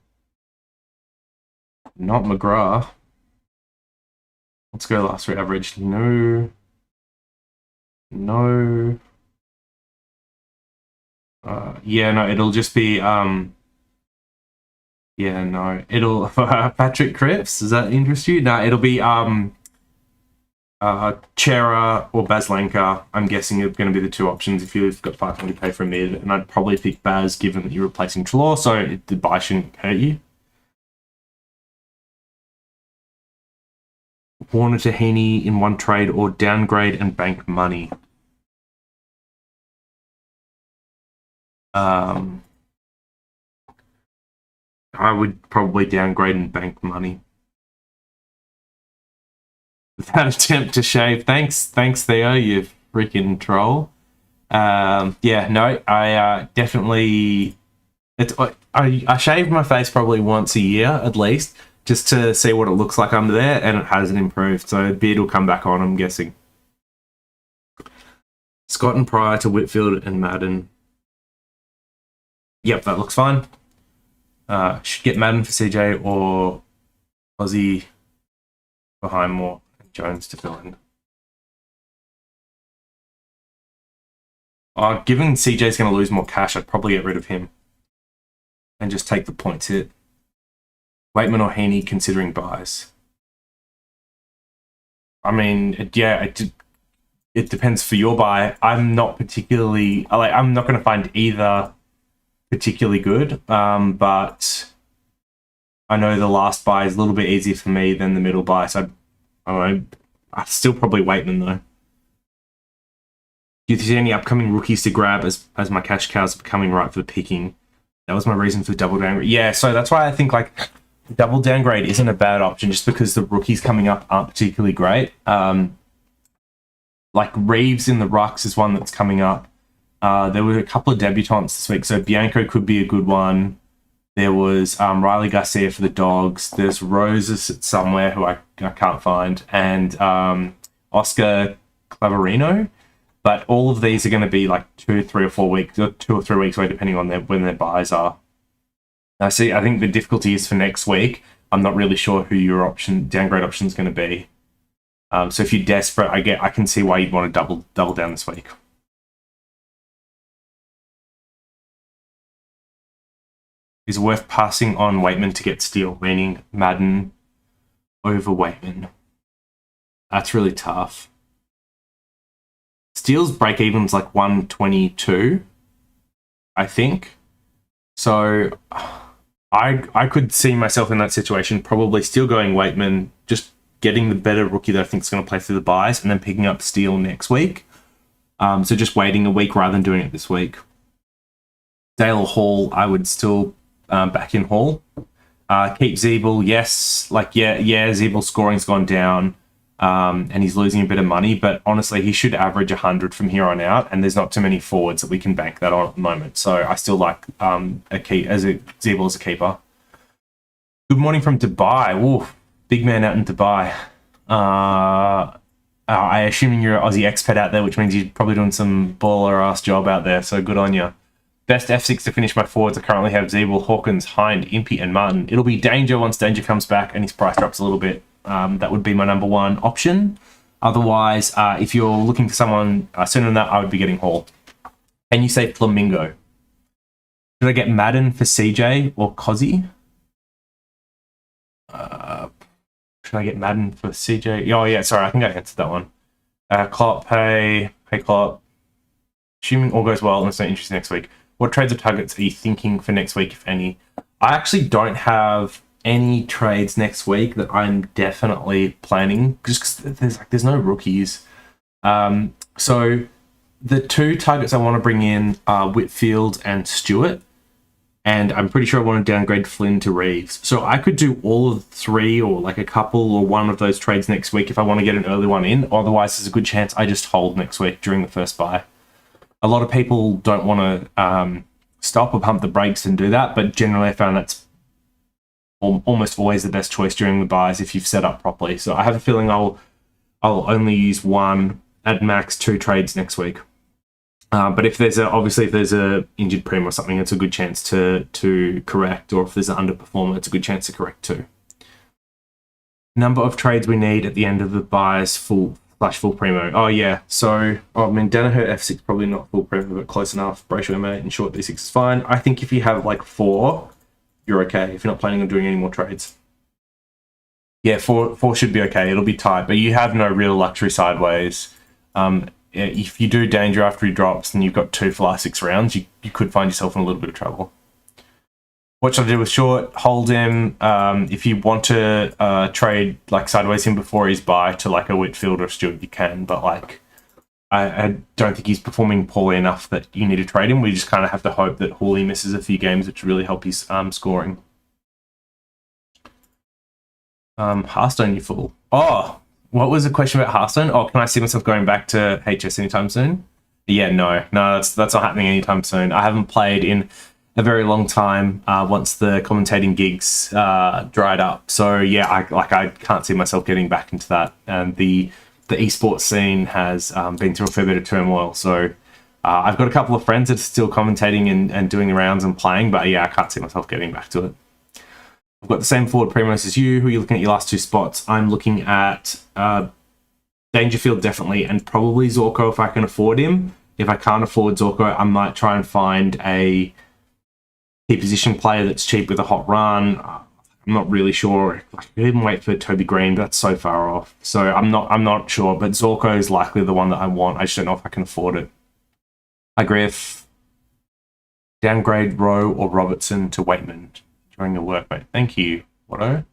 Not McGrath. Let's go last 3 average. No. No. Yeah, no, it'll just be yeah, no, it'll Patrick Cripps. Does that interest you? No, it'll be Chera or Baslenka. I'm guessing are going to be the two options if you've got 500k for a mid, and I'd probably pick Baz given that you're replacing Chalor, so the buy shouldn't hurt you. Warner to Heaney in one trade or downgrade and bank money. I would probably downgrade and bank money. That attempt to shave. Thanks, Theo, you freaking troll. Yeah, no, I definitely. I shave my face probably once a year at least, just to see what it looks like under there, and it hasn't improved. So beard will come back on, I'm guessing. Scott and Pryor to Whitfield and Madden. Yep, that looks fine. Should get Madden for CJ or Quasi for Highmore and Jones to fill in. Given CJ's going to lose more cash, I'd probably get rid of him and just take the points hit. Waitman or Heaney considering buys. I mean, yeah, it depends for your buy. I'm not particularly I'm not going to find either particularly good, but I know the last buy is a little bit easier for me than the middle buy, so I'd still probably Waitman though. Do you see any upcoming rookies to grab as my cash cows are becoming right for the picking? That was my reason for double downgrade. Yeah, so that's why I think like double downgrade isn't a bad option, just because the rookies coming up aren't particularly great. Like Reeves in the rucks is one that's coming up. There were a couple of debutants this week, so Bianco could be a good one. There was Riley Garcia for the Dogs. There's Roses somewhere who I can't find, and Oscar Clavarino. But all of these are going to be like 2 or 3 weeks away, depending on when their buys are. I think the difficulty is for next week. I'm not really sure who your downgrade option is going to be. So if you're desperate, I can see why you'd want to double down this week. Is it worth passing on Waitman to get Steele, meaning Madden over Waitman? That's really tough. Steele's break even's like 122, I think. So I could see myself in that situation, probably still going Waitman, just getting the better rookie that I think is going to play through the buys, and then picking up Steele next week. So just waiting a week rather than doing it this week. Dale or Hall, I would still back in Hall. Keep Zeeble, yes. Zeeble's scoring's gone down. And he's losing a bit of money, but honestly, he should average 100 from here on out, and there's not too many forwards that we can bank that on at the moment. So I still like Zeeble as a keeper. Good morning from Dubai. Ooh, big man out in Dubai. I assuming you're an Aussie expat out there, which means you're probably doing some baller-ass job out there, so good on you. Best F6 to finish my forwards. I currently have Zeeble, Hawkins, Hind, Impey, and Martin. It'll be Danger once Danger comes back and his price drops a little bit. That would be my number one option. Otherwise, if you're looking for someone sooner than that, I would be getting Hall. And you say Flamingo. Should I get Madden for CJ or Quasi? Should I get Madden for CJ? Oh, yeah, sorry, I think I answered that one. Klopp, hey Klopp. Assuming all goes well and it's not interesting next week, what trades or targets are you thinking for next week, if any? I actually don't have any trades next week that I'm definitely planning, just because there's no rookies. So the two targets I want to bring in are Whitfield and Stewart, and I'm pretty sure I want to downgrade Flynn to Reeves. So I could do all of 3 or like a couple or one of those trades next week if I want to get an early one in. Otherwise, there's a good chance I just hold next week during the first buy. A lot of people don't want to stop or pump the brakes and do that, but generally I found that's almost always the best choice during the buys if you've set up properly. So I have a feeling I'll only use 1 at max 2 trades next week. But if there's a injured prem or something, it's a good chance to correct, or if there's an underperformer, it's a good chance to correct too. Number of trades we need at the end of the buys for Slash full primo. Oh, yeah. So, I mean, Danaher F6 probably not full primo, but close enough. Brayshaw M8 and short D6 is fine. I think if you have like 4, you're okay. If you're not planning on doing any more trades. Yeah, four should be okay. It'll be tight, but you have no real luxury sideways. If you do danger after he drops, then you've got 2 for last 6 rounds. You could find yourself in a little bit of trouble. What should I do with short? Hold him. If you want to trade like sideways him before his buy to like a Whitfield or a Stewart, you can. But like, I don't think he's performing poorly enough that you need to trade him. We just kind of have to hope that Hawley misses a few games, which really help his scoring. Hearthstone, you fool. Oh, what was the question about Hearthstone? Oh, can I see myself going back to HS anytime soon? Yeah, no, that's not happening anytime soon. I haven't played in a very long time once the commentating gigs dried up. So yeah, I can't see myself getting back into that. And the esports scene has been through a fair bit of turmoil. So I've got a couple of friends that are still commentating and doing the rounds and playing, but yeah, I can't see myself getting back to it. I've got the same forward primos as you. Who are you looking at your last 2 spots? I'm looking at Dangerfield definitely, and probably Zorko if I can afford him. If I can't afford Zorko, I might try and find a key position player that's cheap with a hot run. I'm not really sure. I could even wait for Toby Green, but that's so far off. So I'm not sure, but Zorko is likely the one that I want. I just don't know if I can afford it. Hi Griff. Downgrade Rowe or Robertson to Waitman during the work, mate. Thank you, Watto.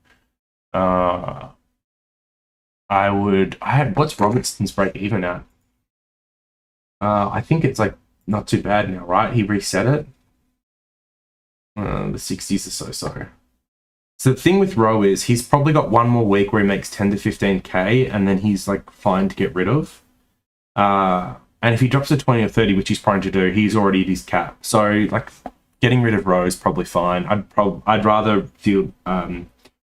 What's Robertson's break even at? I think it's like not too bad now, right? He reset it. The 60s are so. So the thing with Rowe is he's probably got one more week where he makes 10 to 15k and then he's like fine to get rid of. And if he drops to 20 or 30, which he's trying to do, he's already at his cap. So like getting rid of Rowe is probably fine. I'd rather field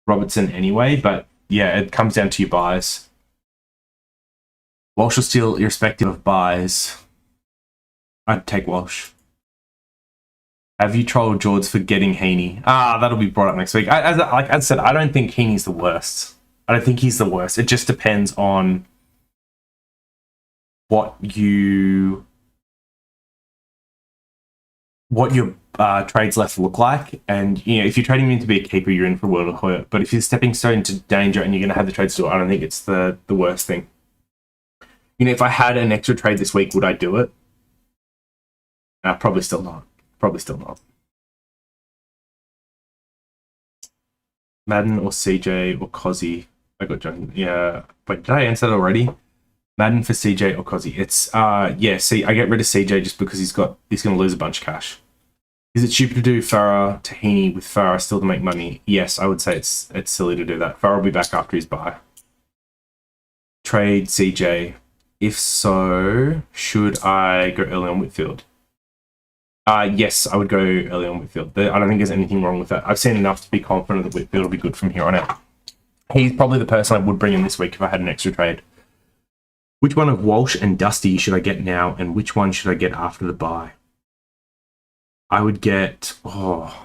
Robertson anyway, but yeah, it comes down to your buys. Walsh or Steele, irrespective of buys, I'd take Walsh. Have you trolled George for getting Heaney? That'll be brought up next week. As I said, I don't think Heaney's the worst. I don't think he's the worst. It just depends on what your trades left look like. And you know, if you're trading him to be a keeper, you're in for a world of hurt. But if you're stepping so into danger and you're going to have the trades do it, I don't think it's the worst thing. You know, if I had an extra trade this week, would I do it? Probably still not. Madden or CJ or Quasi. I got John. Yeah. Wait, did I answer that already? Madden for CJ or Quasi. It's yeah. See, I get rid of CJ just because he's going to lose a bunch of cash. Is it cheaper to do Farah to Heaney with Farah still to make money? Yes, I would say it's silly to do that. Farah will be back after his buy. Trade CJ. If so, should I go early on Whitfield? Yes, I would go early on Whitfield. I don't think there's anything wrong with that. I've seen enough to be confident that Whitfield will be good from here on out. He's probably the person I would bring in this week if I had an extra trade. Which one of Walsh and Dusty should I get now, and which one should I get after the buy? I would get... I'd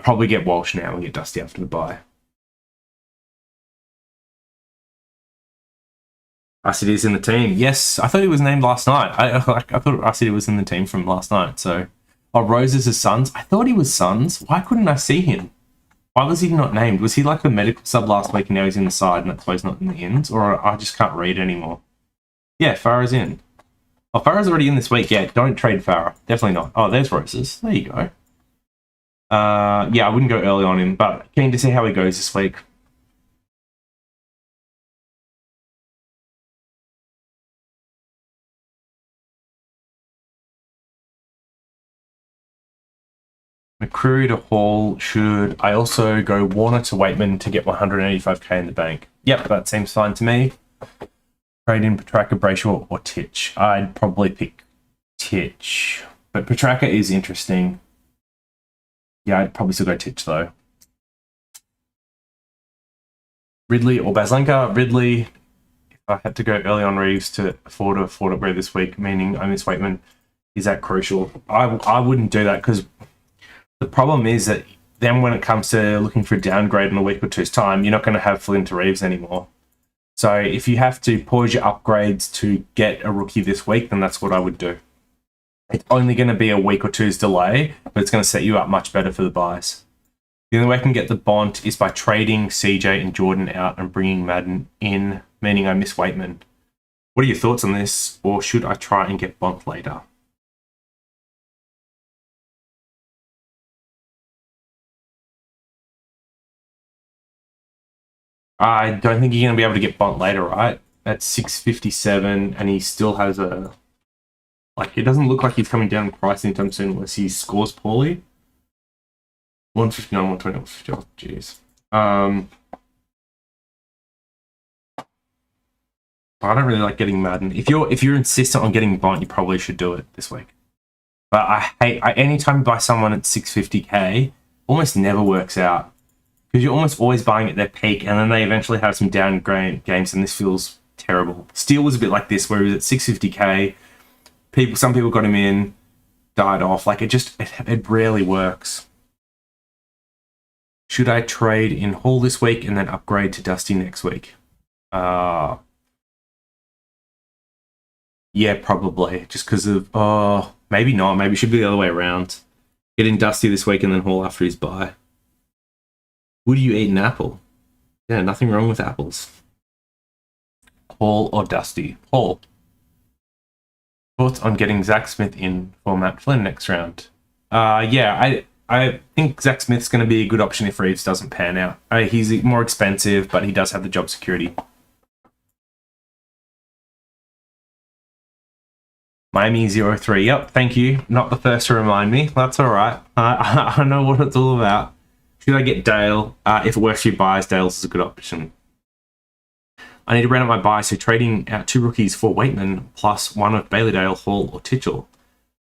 probably get Walsh now and get Dusty after the buy. Arsity is in the team. Yes, I thought he was named last night. I thought Arsity was in the team from last night. So, Rose is his sons. I thought he was sons. Why couldn't I see him? Why was he not named? Was he like the medical sub last week and now he's in the side and that's why he's not in the ends? Or I just can't read anymore. Yeah, Farah's in. Oh, Farah's already in this week. Yeah, don't trade Farah. Definitely not. Oh, there's Roses. There you go. Yeah, I wouldn't go early on him, but keen to see how he goes this week. McCreary to Hall. Should I also go Warner to Waitman to get 185k in the bank? Yep, that seems fine to me. Trade in Petrarca, Brayshaw, or Titch. I'd probably pick Titch, but Petrarca is interesting. Yeah, I'd probably still go Titch though. Ridley or Baslenka? Ridley. If I had to go early on Reeves to afford upgrade this week, meaning I miss Waitman, is that crucial? I wouldn't do that because the problem is that then when it comes to looking for a downgrade in a week or two's time, you're not going to have Flynn to Reeves anymore. So if you have to pause your upgrades to get a rookie this week, then that's what I would do. It's only going to be a week or two's delay, but it's going to set you up much better for the buys. The only way I can get the Bont is by trading CJ and Jordan out and bringing Madden in, meaning I miss Waitman. What are your thoughts on this, or should I try and get Bont later? I don't think you're going to be able to get Bont later, right? At 657, and he still has a... Like, it doesn't look like he's coming down in price anytime soon unless he scores poorly. 159, 120, 150, jeez. I don't really like getting Madden. If you're insistent on getting Bont, you probably should do it this week. But I hate... anytime you buy someone at 650k, almost never works out. Because you're almost always buying at their peak, and then they eventually have some downgrade games, and this feels terrible. Steel was a bit like this, where he was at 650k. Some people got him in, died off. Like, it rarely works. Should I trade in Hall this week and then upgrade to Dusty next week? Yeah, probably. Just because of... maybe not. Maybe it should be the other way around. Get in Dusty this week and then Hall after his bye. Would you eat an apple? Yeah, nothing wrong with apples. Hall or Dusty? Hall. Thoughts on getting Zach Smith in for Matt Flynn next round? Yeah, I think Zach Smith's going to be a good option if Reeves doesn't pan out. He's more expensive, but he does have the job security. Miami 03. Yep, thank you. Not the first to remind me. That's all right. I know what it's all about. Should I get Dale? If it works for your buys, Dale's is a good option. I need to round up my buy, so trading out 2 rookies for Waitman plus 1 of Bailey-Dale, Hall, or Titchell.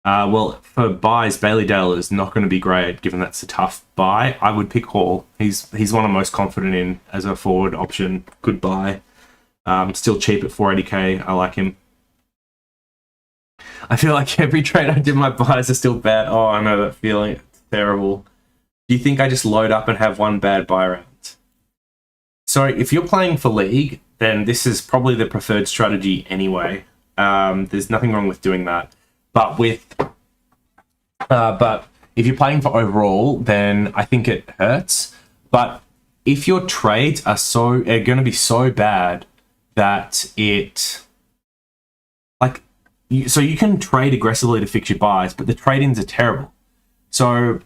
Well, for buys, Bailey-Dale is not going to be great, given that's a tough buy. I would pick Hall. He's one I'm most confident in as a forward option. Good buy. Still cheap at 480k. I like him. I feel like every trade I did, my buys are still bad. Oh, I know that feeling. It's terrible. Do you think I just load up and have one bad buy round? So if you're playing for League, then this is probably the preferred strategy anyway. There's nothing wrong with doing that. But if you're playing for overall, then I think it hurts. But if your trades are going to be so bad that so you can trade aggressively to fix your buys, but the trade-ins are terrible. So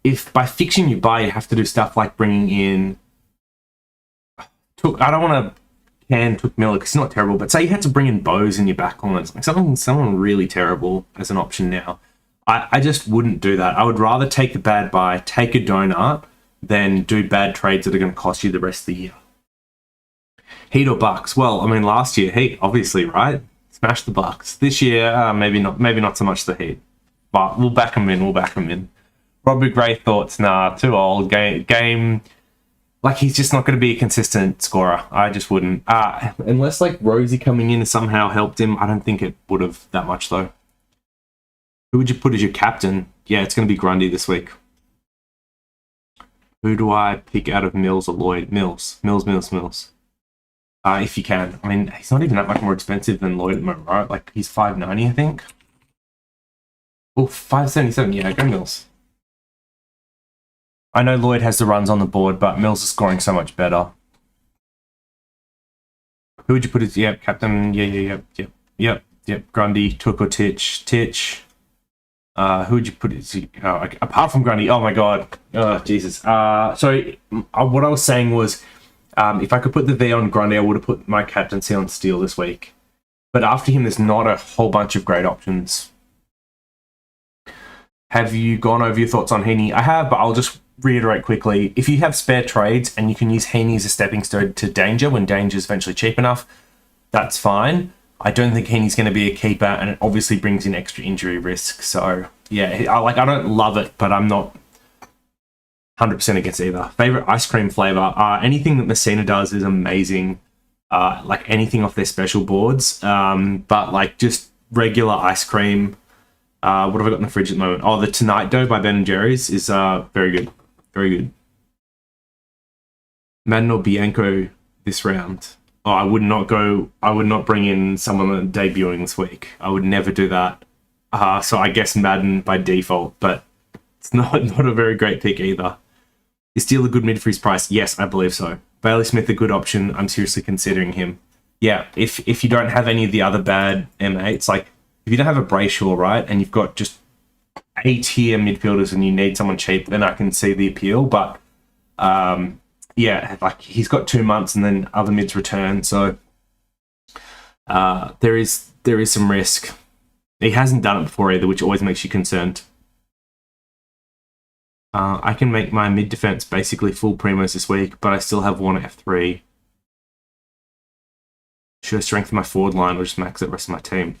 if by fixing your buy, you have to do stuff like bringing in... I don't want to can Took Miller because it's not terrible, but say you had to bring in Bose in your back lines, like someone really terrible as an option now. I just wouldn't do that. I would rather take the bad buy, take a donut, than do bad trades that are going to cost you the rest of the year. Heat or Bucks? Well, I mean, last year Heat, obviously, right? Smash the Bucks. This year, maybe not so much the Heat, but we'll back them in. Robbie Gray thoughts? Nah, too old. Game. Like, he's just not going to be a consistent scorer. I just wouldn't. Unless, like, Rosie coming in somehow helped him. I don't think it would have that much, though. Who would you put as your captain? Yeah, it's going to be Grundy this week. Who do I pick out of Mills or Lloyd? Mills. If you can. I mean, he's not even that much more expensive than Lloyd at the moment, right? Like, he's 590, I think. Oh, 577. Yeah, go Mills. I know Lloyd has the runs on the board, but Mills is scoring so much better. Who would you put as... Yep, captain. Yep. Grundy, Took or Titch. Who would you put as... apart from Grundy, oh my god. Oh, Jesus. So, what I was saying was, if I could put the V on Grundy, I would have put my captaincy on Steele this week. But after him, there's not a whole bunch of great options. Have you gone over your thoughts on Heaney? I have, but I'll just reiterate quickly. If you have spare trades and you can use Heaney as a stepping stone to Danger when Danger is eventually cheap enough, that's fine. I don't think Heaney's going to be a keeper, and it obviously brings in extra injury risk. So, yeah, I don't love it, but I'm not 100% against either. Favorite ice cream flavor? Anything that Messina does is amazing. Like anything off their special boards. But like just regular ice cream. What have I got in the fridge at the moment? Oh, the Tonight Dough by Ben & Jerry's is very good. Very good. Madden or Bianco this round? I would not go. I would not bring in someone debuting this week. I would never do that. So I guess Madden by default, but it's not a very great pick either. Is Steele a good mid for his price? Yes, I believe so. Bailey Smith a good option. I'm seriously considering him. Yeah, if you don't have any of the other bad M8s, like if you don't have a Brayshaw, right, and you've got just A-tier midfielders and you need someone cheap, then I can see the appeal. But yeah, like he's got 2 months and then other mids return, so there is some risk. He hasn't done it before either, which always makes you concerned. I can make my mid defense basically full primos this week, but I still have one at F3. Should I strengthen my forward line or just max the rest of my team?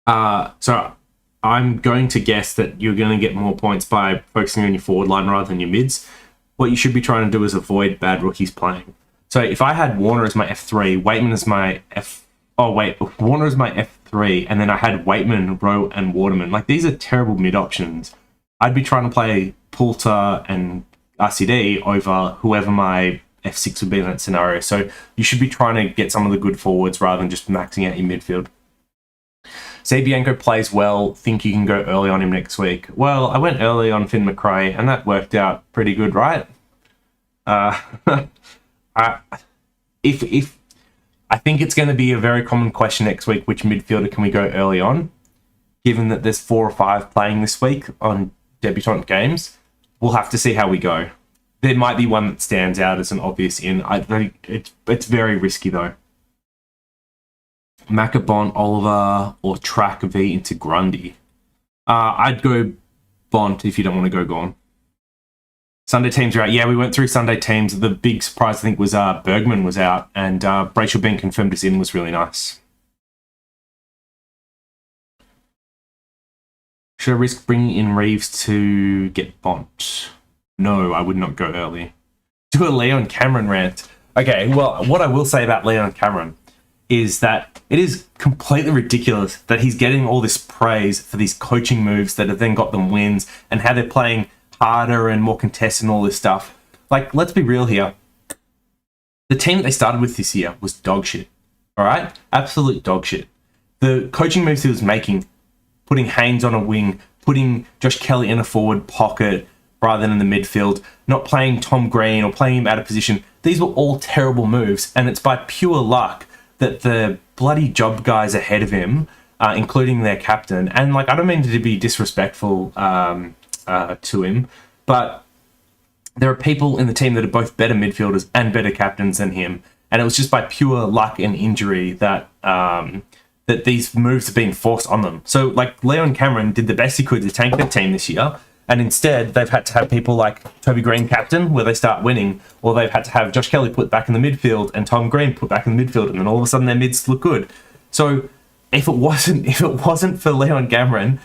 So I'm going to guess that you're going to get more points by focusing on your forward line rather than your mids. What you should be trying to do is avoid bad rookies playing. So if I had Warner as my F3, Waitman as my Warner as my F3, and then I had Waitman, Rowe, and Waterman. Like, these are terrible mid options. I'd be trying to play Poulter and RCD over whoever my F6 would be in that scenario. So you should be trying to get some of the good forwards rather than just maxing out your midfield. Say Bianco plays well, think you can go early on him next week. Well, I went early on Finn McRae, and that worked out pretty good, right? If I think it's going to be a very common question next week, which midfielder can we go early on? Given that there's 4 or 5 playing this week on debutant games, we'll have to see how we go. There might be one that stands out as an obvious in. I think it's very risky though. Macabon, Oliver, or Track V into Grundy. I'd go Bont if you don't want to go Gone. Sunday teams are out. Yeah, we went through Sunday teams. The big surprise, I think, was Bergman was out, and Brayshaw being confirmed as in was really nice. Should I risk bringing in Reeves to get Bont? No, I would not go early. Do a Leon Cameron rant. Okay, well, what I will say about Leon Cameron is that it is completely ridiculous that he's getting all this praise for these coaching moves that have then got them wins and how they're playing harder and more contested and all this stuff. Like, let's be real here. The team that they started with this year was dog shit. All right? Absolute dog shit. The coaching moves he was making, putting Haynes on a wing, putting Josh Kelly in a forward pocket rather than in the midfield, not playing Tom Green or playing him out of position, these were all terrible moves, and it's by pure luck that the bloody job guys ahead of him, including their captain, and like I don't mean to be disrespectful to him, but there are people in the team that are both better midfielders and better captains than him, and it was just by pure luck and injury that that these moves are being forced on them. So like Leon Cameron did the best he could to tank the team this year, and instead they've had to have people like Toby Green captain where they start winning, or they've had to have Josh Kelly put back in the midfield and Tom Green put back in the midfield, and then all of a sudden their mids look good. So if it wasn't for Leon Cameron,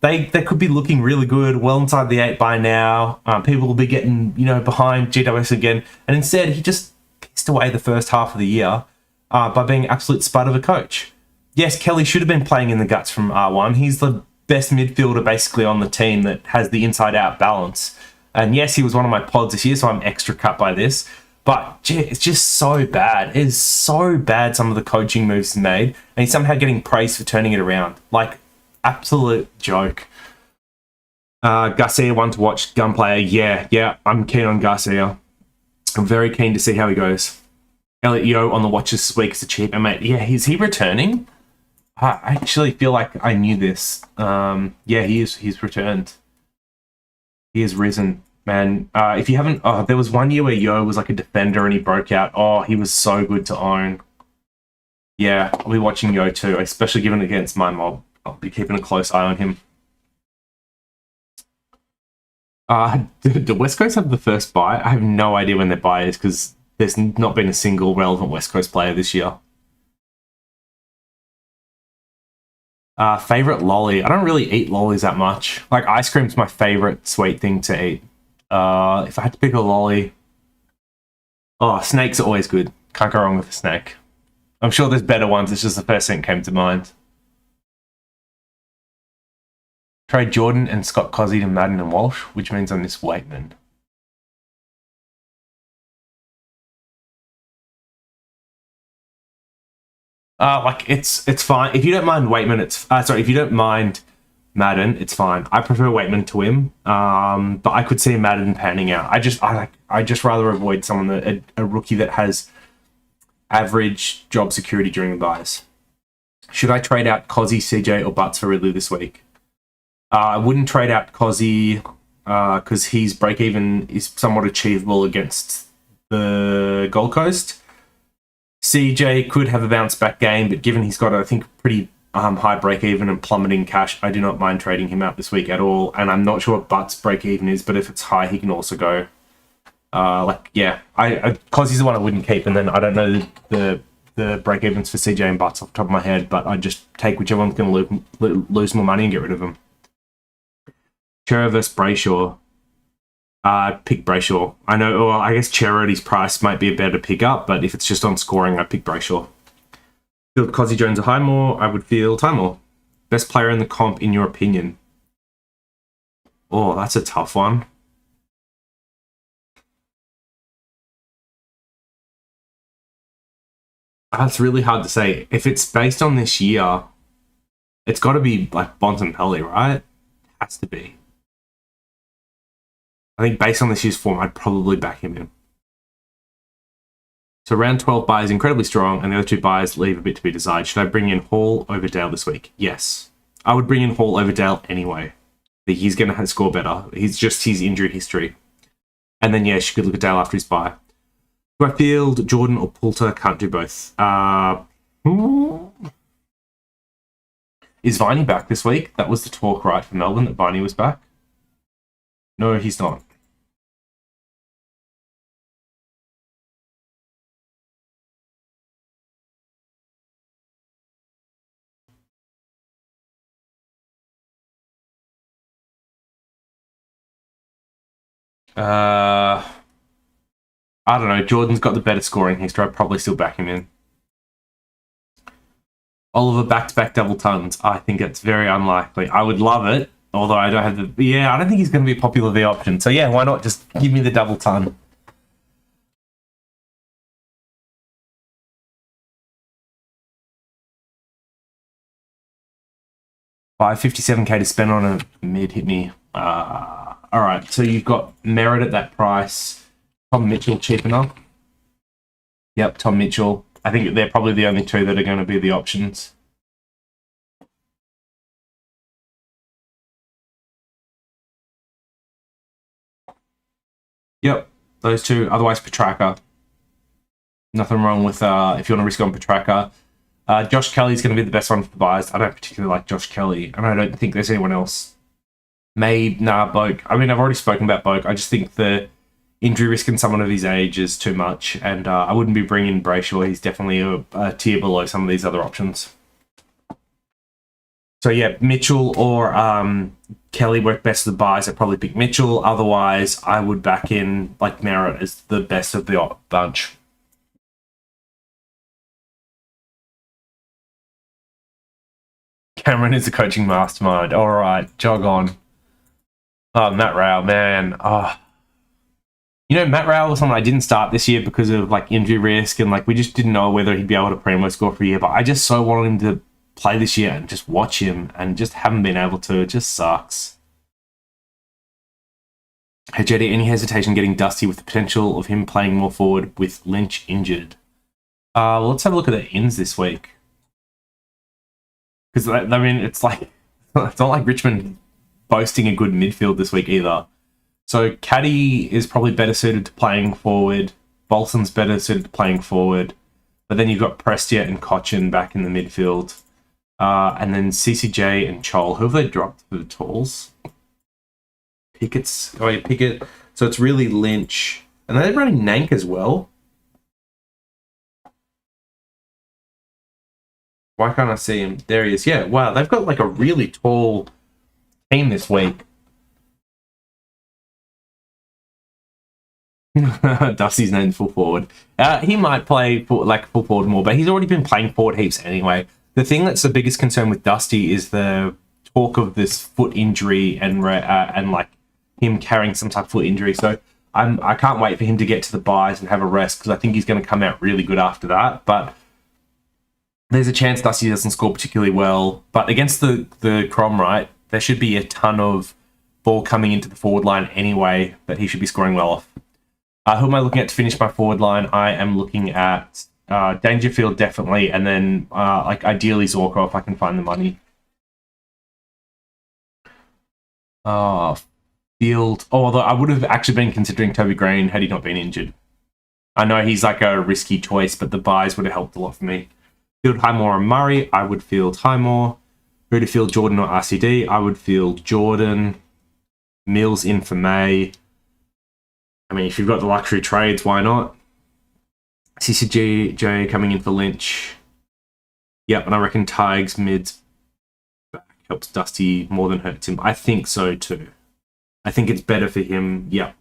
they could be looking really good, well inside the 8 by now. People will be getting behind GWS again, and instead he just pissed away the first half of the year by being absolute spud of a coach. Yes, Kelly should have been playing in the guts from R1. He's the best midfielder basically on the team that has the inside-out balance. And yes, he was one of my pods this year, so I'm extra cut by this. But it's just so bad. It is so bad, some of the coaching moves he made, and he's somehow getting praised for turning it around. Like, absolute joke. Garcia, one to watch, Gunplayer. Yeah, I'm keen on Garcia. I'm very keen to see how he goes. Elliot Yo on the watch this week is a cheap mate. Yeah, is he returning? I actually feel like I knew this. Yeah, he's returned. He has risen, man. If you haven't, there was one year where Yo was like a defender and he broke out. Oh, he was so good to own. Yeah, I'll be watching Yo too, especially given against my mob. I'll be keeping a close eye on him. Do West Coast have the first bye? I have no idea when their bye is because there's not been a single relevant West Coast player this year. Favorite lolly? I don't really eat lollies that much. Like, ice cream's my favorite sweet thing to eat. If I had to pick a lolly... Oh, snakes are always good. Can't go wrong with a snake. I'm sure there's better ones. It's just the first thing that came to mind. Trade Jordan and Scott Quasi to Madden and Walsh, which means on this Waitman. Like it's fine if you don't mind Waitman. If you don't mind Madden, it's fine. I prefer Waitman to him, but I could see Madden panning out. I just rather avoid someone a rookie that has average job security during the buys. Should I trade out Quasi, CJ, or Butts for Ridley this week? I wouldn't trade out Quasi because his break even is somewhat achievable against the Gold Coast. CJ could have a bounce back game, but given he's got, I think, pretty high break even and plummeting cash, I do not mind trading him out this week at all. And I'm not sure what Butts break even is, but if it's high, he can also go. Quasi's the one I wouldn't keep, and then I don't know the break evens for CJ and Butts off the top of my head, but I just take whichever one's going to lose more money and get rid of them. Chera versus Brayshaw. Pick Brayshaw. I know, well, I guess Chera at his price might be a better pickup, but if it's just on scoring, I'd pick Brayshaw. Field Quasi Jones or Highmore, I would feel Highmore. Best player in the comp, in your opinion? Oh, that's a tough one. That's really hard to say. If it's based on this year, it's got to be like Bontempelli, right? Has to be. I think based on this year's form, I'd probably back him in. So round 12 buy is incredibly strong, and the other two buys leave a bit to be desired. Should I bring in Hall over Dale this week? Yes. I would bring in Hall over Dale anyway. I think he's going to score better. He's just his injury history. And then, yes, you could look at Dale after his buy. Do I field Jordan or Poulter? Can't do both. Is Viney back this week? That was the talk, right, for Melbourne, that Viney was back? No, he's not. I don't know. Jordan's got the better scoring history. I'd probably still back him in. Oliver back-to-back double tons. I think it's very unlikely. I would love it, although I don't have the... Yeah, I don't think he's going to be a popular V option. So yeah, why not just give me the double ton? $557K to spend on a mid hit me. All right, so you've got Merritt at that price. Tom Mitchell cheap enough. Yep, Tom Mitchell. I think they're probably the only two that are going to be the options. Yep, those two. Otherwise, Petrarca. Nothing wrong with if you want to risk on Petrarca. Josh Kelly's going to be the best one for the buys. I don't particularly like Josh Kelly, and I don't think there's anyone else. Boak. I mean, I've already spoken about Boak. I just think the injury risk in someone of his age is too much, and I wouldn't be bringing Brayshaw. He's definitely a tier below some of these other options. So yeah, Mitchell or Kelly work best of the buys. I'd probably pick Mitchell. Otherwise, I would back in like Merritt as the best of the bunch. Cameron is a coaching mastermind. All right, jog on. Oh, Matt Rao, man. Oh. You know, Matt Rao was someone I didn't start this year because of like injury risk, and like we just didn't know whether he'd be able to primo score for a year. But I just so wanted him to play this year and just watch him, and just haven't been able to. It just sucks. Hey, Jetty, any hesitation getting Dusty with the potential of him playing more forward with Lynch injured? Well, let's have a look at the ins this week. Because, I mean, it's like, it's not like Richmond boasting a good midfield this week either. So, Caddy is probably better suited to playing forward. Bolson's better suited to playing forward. But then you've got Prestia and Cochin back in the midfield. And then CCJ and Chol. Who have they dropped for the Talls? Pickett's. Oh, yeah, Pickett. So it's really Lynch. And they're running Nank as well. Why can't I see him? There he is. Yeah, wow. They've got like a really tall team this week. Dusty's named full forward. He might play full forward more, but he's already been playing forward heaps anyway. The thing that's the biggest concern with Dusty is the talk of this foot injury and like him carrying some type of foot injury. So I can't wait for him to get to the buys and have a rest, because I think he's going to come out really good after that. But there's a chance Dusty doesn't score particularly well. But against the Crom, right, there should be a ton of ball coming into the forward line anyway that he should be scoring well off. Who am I looking at to finish my forward line? I am looking at Dangerfield, definitely, and then like ideally Zorko if I can find the money. Field. Oh, although I would have actually been considering Toby Green had he not been injured. I know he's like a risky choice, but the buys would have helped a lot for me. Field Highmore and Murray. I would field Highmore. Who to field, Jordan or RCD? I would field Jordan. Mills in for May. I mean, if you've got the luxury trades, why not? CCJ coming in for Lynch. Yep, and I reckon Tiggs mids back helps Dusty more than hurts him. I think so too. I think it's better for him. Yeah.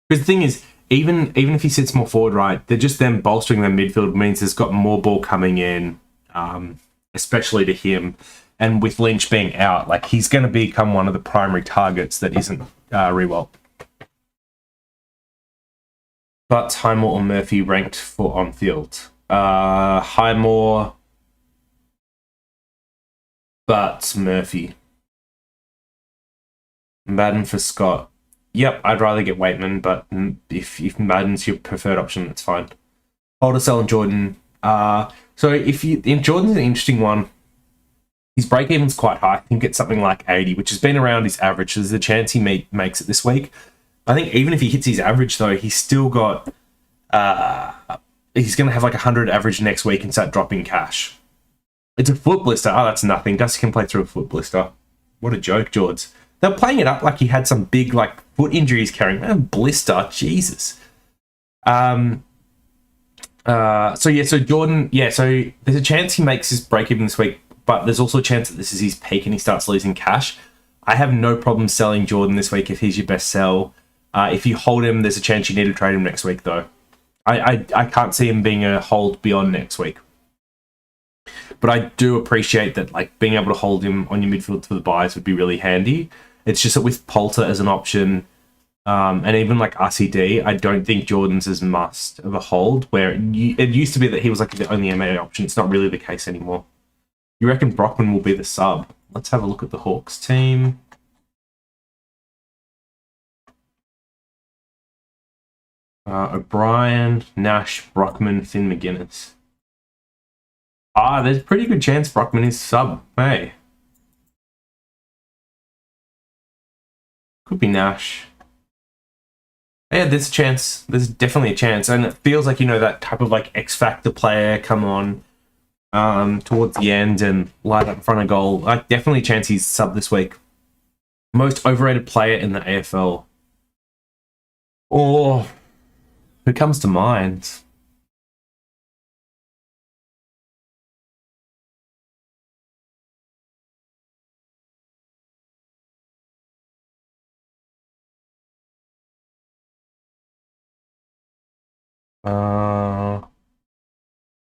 Because the thing is, even if he sits more forward, right, they're just them bolstering their midfield means there's got more ball coming in, especially to him. And with Lynch being out, like he's going to become one of the primary targets that isn't Rewalt. But Highmore or Murphy ranked for on field. Highmore, but Murphy. Madden for Scott. Yep, I'd rather get Waitman, but if Madden's your preferred option, that's fine. Aldercell and Jordan. So Jordan's an interesting one. His break even's quite high. I think it's something like 80, which has been around his average. So there's a chance he makes it this week. I think even if he hits his average, though, he's still got. He's going to have like 100 average next week and start dropping cash. It's a foot blister. Oh, that's nothing. Dusty can play through a foot blister. What a joke, George. They're playing it up like he had some big like foot injuries carrying. Man, blister, Jesus. So Jordan, so there's a chance he makes his break even this week, but there's also a chance that this is his peak and he starts losing cash. I have no problem selling Jordan this week if he's your best sell. If you hold him, there's a chance you need to trade him next week, though. I can't see him being a hold beyond next week. But I do appreciate that, like, being able to hold him on your midfield for the buys would be really handy. It's just that with Poulter as an option, and even like RCD, I don't think Jordan's as must of a hold, where it used to be that he was like the only MA option. It's not really the case anymore. You reckon Brockman will be the sub? Let's have a look at the Hawks team. O'Brien, Nash, Brockman, Finn McGuinness. There's a pretty good chance Brockman is sub. Hey. Could be Nash. Yeah, there's a chance. There's definitely a chance. And it feels like, that type of like X-Factor player come on towards the end and light up in front of goal. Like, definitely a chance he's sub this week. Most overrated player in the AFL. Or who comes to mind?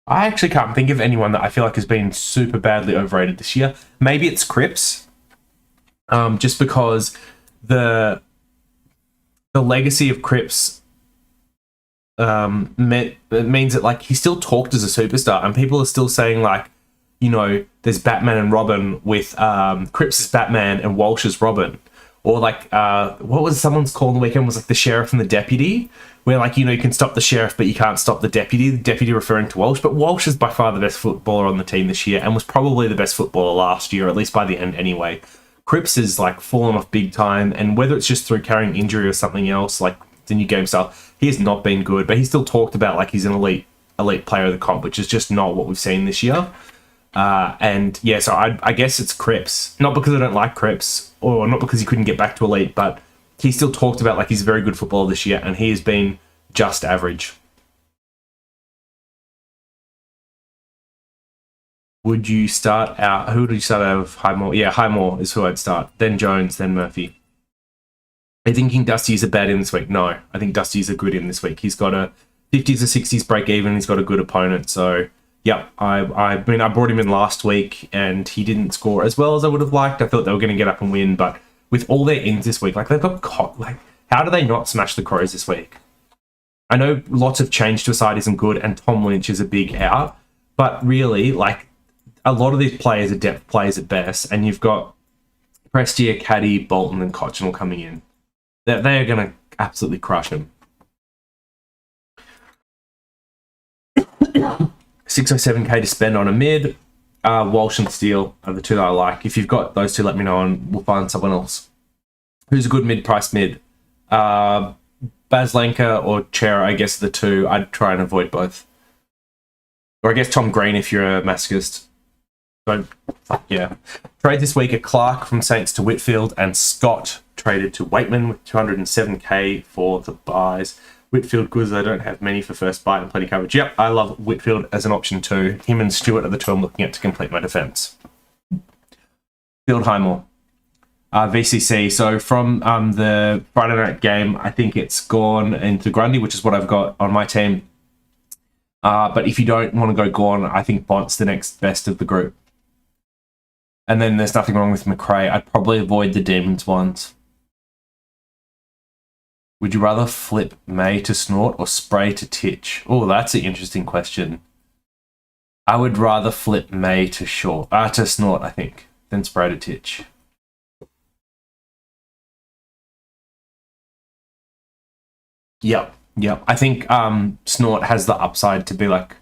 I actually can't think of anyone that I feel like has been super badly overrated this year. Maybe it's Cripps, just because the legacy of Cripps means that like he's still talked as a superstar, and people are still saying like, there's Batman and Robin with Cripps as Batman and Walsh as Robin. Or like, what was someone's call on the weekend was like the sheriff and the deputy, where like, you can stop the sheriff, but you can't stop the deputy referring to Walsh. But Walsh is by far the best footballer on the team this year and was probably the best footballer last year, at least by the end anyway. Cripps is like fallen off big time, and whether it's just through carrying injury or something else, like the new game style, he has not been good, but he's still talked about like he's an elite player of the comp, which is just not what we've seen this year. So I guess it's Cripps. Not because I don't like Cripps, or not because he couldn't get back to elite, but he still talked about like he's a very good footballer this year, and he has been just average. Would you start out? Who would you start out of? Highmore? Yeah, Highmore is who I'd start. Then Jones, then Murphy. Are you thinking Dusty's a bad in this week? No, I think Dusty's a good in this week. He's got a 50s to 60s break even. He's got a good opponent, so. Yeah, I brought him in last week and he didn't score as well as I would have liked. I thought they were going to get up and win, but with all their ins this week, like they've got how do they not smash the Crows this week? I know lots of change to a side isn't good and Tom Lynch is a big out, but really, like a lot of these players are depth players at best, and you've got Prestia, Caddy, Bolton, and Cochinall coming in. They are going to absolutely crush him. 607k to spend on a mid. Walsh and Steele are the two that I like. If you've got those two, let me know and we'll find someone else. Who's a good mid-price mid? Baslenka or Chera, I guess the two. I'd try and avoid both. Or I guess Tom Green if you're a masochist. So, yeah. Trade this week at Clark from Saints to Whitfield, and Scott traded to Waitman with 207k for the buys. Whitfield, good, I don't have many for first buy and plenty coverage. Yep, I love Whitfield as an option too. Him and Stewart are the two I'm looking at to complete my defence. Field Highmore. VCC. So from the Friday night game, I think it's gone into Grundy, which is what I've got on my team. But if you don't want to go Gorn, I think Bont's the next best of the group. And then there's nothing wrong with McRae. I'd probably avoid the Demons ones. Would you rather flip May to Snort or Spray to Titch? Oh, that's an interesting question. I would rather flip May to Snort, I think, than Spray to Titch. Yep. I think Snort has the upside to be like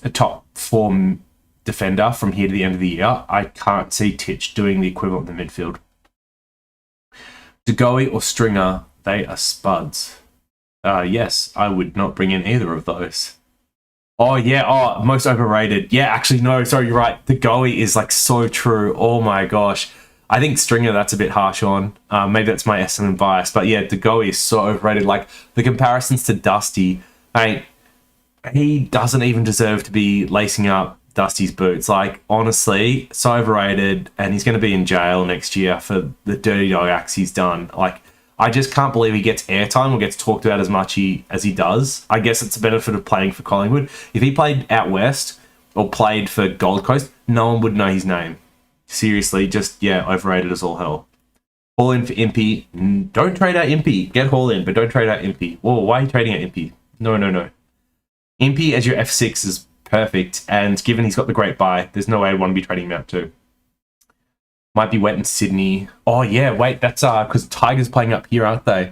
a top 4 defender from here to the end of the year. I can't see Titch doing the equivalent in the midfield. DeGoey or Stringer, they are spuds. Yes, I would not bring in either of those. Oh, yeah. Oh, most overrated. Yeah, actually, no, sorry, you're right. DeGoey is like so true. Oh, my gosh. I think Stringer, that's a bit harsh on. Maybe that's my Essendon bias. But yeah, DeGoey is so overrated. Like, the comparisons to Dusty, he doesn't even deserve to be lacing up Dusty's boots. Like, honestly, so overrated. And he's going to be in jail next year for the dirty dog acts he's done. Like, I just can't believe he gets airtime or gets talked about as much as he does. I guess it's a benefit of playing for Collingwood. If he played out west or played for Gold Coast, no one would know his name. Seriously, just, yeah, overrated as all hell. Hall in for Impey. Don't trade out Impey. Get Hall in, but don't trade out Impey. Whoa, why are you trading out Impey? No. Impey as your F6 is perfect, and given he's got the great buy, there's no way I'd want to be trading him out too. Might be wet in Sydney. Oh, yeah, wait, that's because Tigers playing up here, aren't they?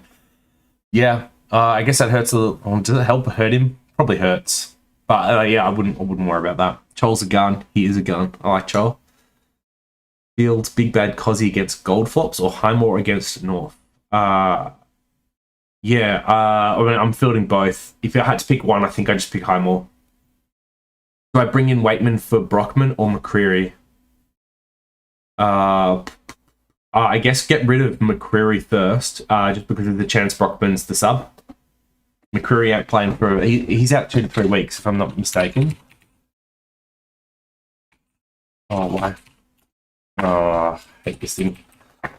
Yeah, I guess that hurts a little. Oh, does it hurt him? Probably hurts. But, yeah, I wouldn't worry about that. Chol's a gun. He is a gun. I like Chol. Fields, Big Bad Quasi against Goldflops or Highmore against North? I mean, I'm fielding both. If I had to pick one, I think I'd just pick Highmore. Do I bring in Waitman for Brockman or McCreary? I guess get rid of McCreary first, just because of the chance Brockman's the sub. McCreary out playing for... He's out 2 to 3 weeks, if I'm not mistaken. Oh, why? Oh, I hate this thing. Come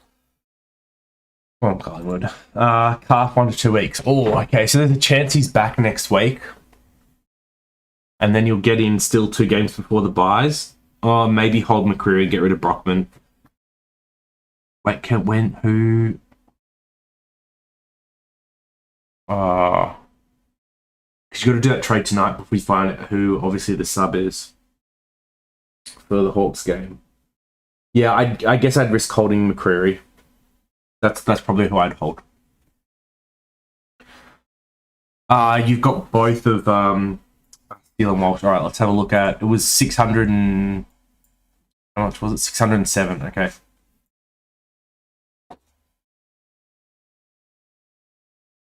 on, Collingwood. Calf 1 to 2 weeks. Oh, okay. So there's a chance he's back next week. And then you'll get in still 2 games before the buys. Oh, maybe hold McCreary and get rid of Brockman. Wait, who? Because you got to do that trade tonight before we find out who, obviously, the sub is for the Hawks game. Yeah, I guess I'd risk holding McCreary. That's probably who I'd hold. You've got both of Steele and Walsh. All right, let's have a look at. It was 600 and how much was it? 607. Okay. All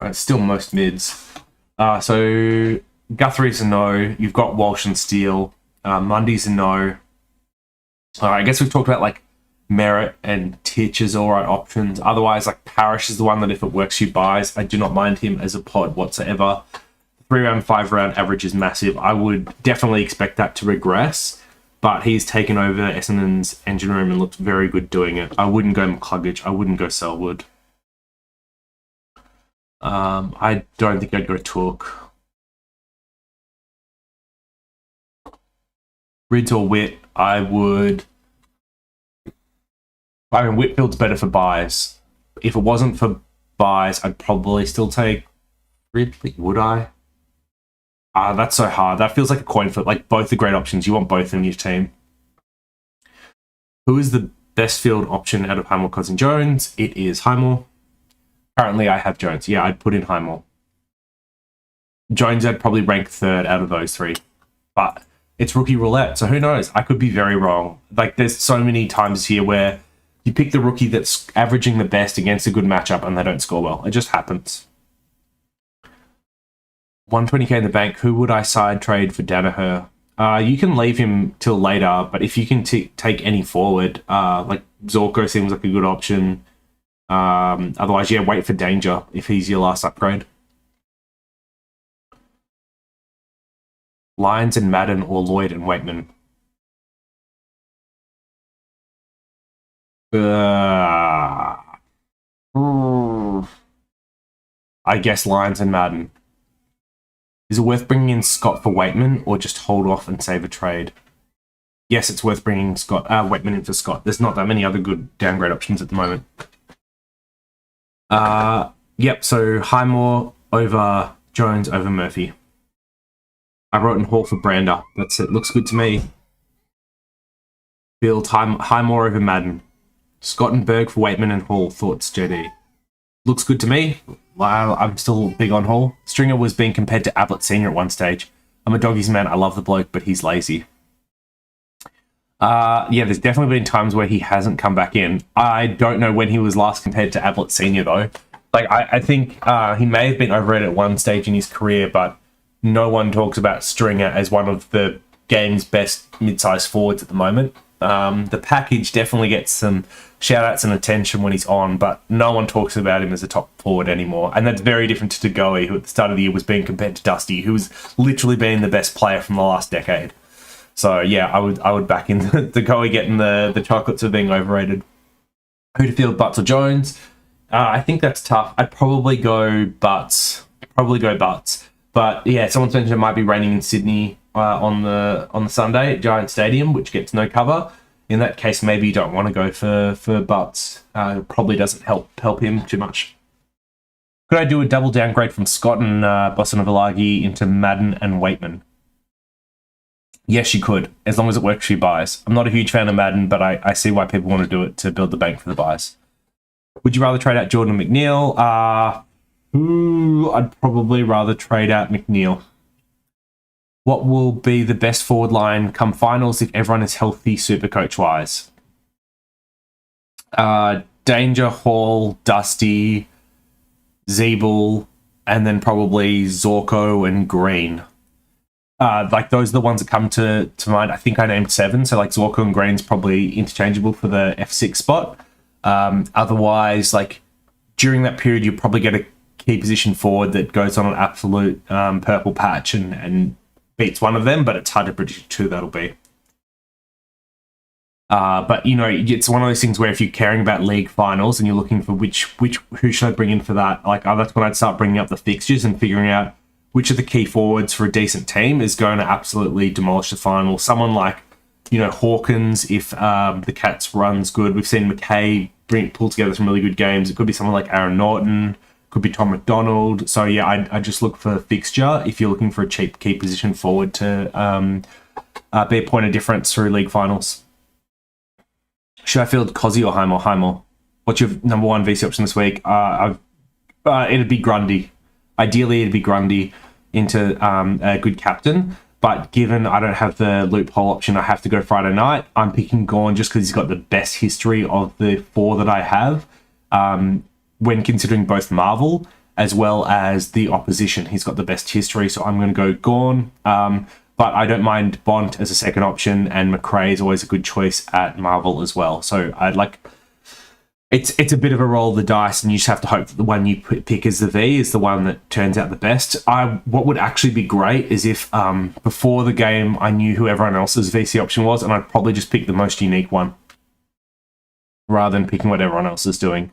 right, still most mids. So Guthrie's a no. You've got Walsh and Steele. Mundy's a no. I guess we've talked about like Merritt and Titch as all right options. Otherwise, like Parrish is the one that if it works, you buys. I do not mind him as a pod whatsoever. 3-round, 5-round average is massive. I would definitely expect that to regress, but he's taken over Essendon's engine room and looked very good doing it. I wouldn't go McCluggage. I wouldn't go Selwood. I don't think I'd go Took. Rids or Witt, I mean, Whitfield's better for buys. If it wasn't for buys, I'd probably still take Ridley, would I? That's so hard. That feels like a coin flip. Like, both are great options. You want both in your team. Who is the best field option out of Highmore, Quasi, and Jones? It is Highmore. Currently, I have Jones. Yeah, I'd put in Highmore. Jones, I'd probably rank third out of those three. But it's rookie roulette, so who knows? I could be very wrong. Like, there's so many times here where you pick the rookie that's averaging the best against a good matchup and they don't score well. It just happens. 120k in the bank. Who would I side trade for Danaher? You can leave him till later, but if you can take any forward, like Zorko seems like a good option. Otherwise, yeah, wait for Danger if he's your last upgrade. Lyons and Madden or Lloyd and Waitman? I guess Lyons and Madden. Is it worth bringing in Scott for Waitman or just hold off and save a trade? Yes, it's worth bringing Waitman in for Scott. There's not that many other good downgrade options at the moment. Yep, so Highmore over Jones over Murphy. I wrote in Hall for Brander. That's it. Looks good to me. Build Highmore over Madden. Scott and Berg for Waitman and Hall. Thoughts, JD? Looks good to me. I'm still big on Hall. Stringer was being compared to Ablett Sr. at one stage. I'm a doggies man. I love the bloke, but he's lazy. Yeah, there's definitely been times where he hasn't come back in. I don't know when he was last compared to Ablett Sr. though. Like, I think he may have been overrated at one stage in his career, but no one talks about Stringer as one of the game's best mid-sized forwards at the moment. The package definitely gets some shout-outs and attention when he's on, but no one talks about him as a top forward anymore. And that's very different to Goey, who at the start of the year was being compared to Dusty, who's literally been the best player from the last decade. So yeah, I would back in the Goey getting the chocolates of being overrated. Who to field, Butts or Jones? I think that's tough. I'd probably go Butts. But yeah, someone's mentioned it might be raining in Sydney on the Sunday at Giant Stadium, which gets no cover. In that case, maybe you don't want to go for Butts. It probably doesn't help him too much. Could I do a double downgrade from Scott and Bosanovalagi into Madden and Waitman? Yes, you could, as long as it works for your buys. I'm not a huge fan of Madden, but I see why people want to do it to build the bank for the buys. Would you rather trade out Jordan and McNeil? I'd probably rather trade out McNeil. What will be the best forward line come finals if everyone is healthy Supercoach-wise? Danger, Hall, Dusty, Zeeble, and then probably Zorko and Green. Like, those are the ones that come to mind. I think I named 7, so like Zorko and Green's probably interchangeable for the F6 spot. Otherwise, like, during that period, you'll probably get a key position forward that goes on an absolute purple patch and beats one of them, but it's hard to predict who that'll be. But, you know, it's one of those things where if you're caring about league finals and you're looking for who should I bring in for that, like, that's when I'd start bringing up the fixtures and figuring out which of the key forwards for a decent team is going to absolutely demolish the final. Someone like, you know, Hawkins, if the Cats run's good. We've seen McKay pull together some really good games. It could be someone like Aaron Norton, could be Tom McDonald. So yeah, I just look for fixture if you're looking for a cheap key position forward to be a point of difference through league finals. Should I field Quasi or Highmore? Highmore. What's your number one VC option this week? It'd be Grundy. Ideally, it'd be Grundy into a good captain. But given I don't have the loophole option, I have to go Friday night. I'm picking Gawn just because he's got the best history of the 4 that I have. When considering both Marvel as well as the opposition, he's got the best history. So I'm going to go Gawn. But I don't mind Bont as a second option, and McRae is always a good choice at Marvel as well. So I'd like... It's a bit of a roll of the dice, and you just have to hope that the one you pick as the V is the one that turns out the best. What would actually be great is if before the game I knew who everyone else's VC option was, and I'd probably just pick the most unique one rather than picking what everyone else is doing.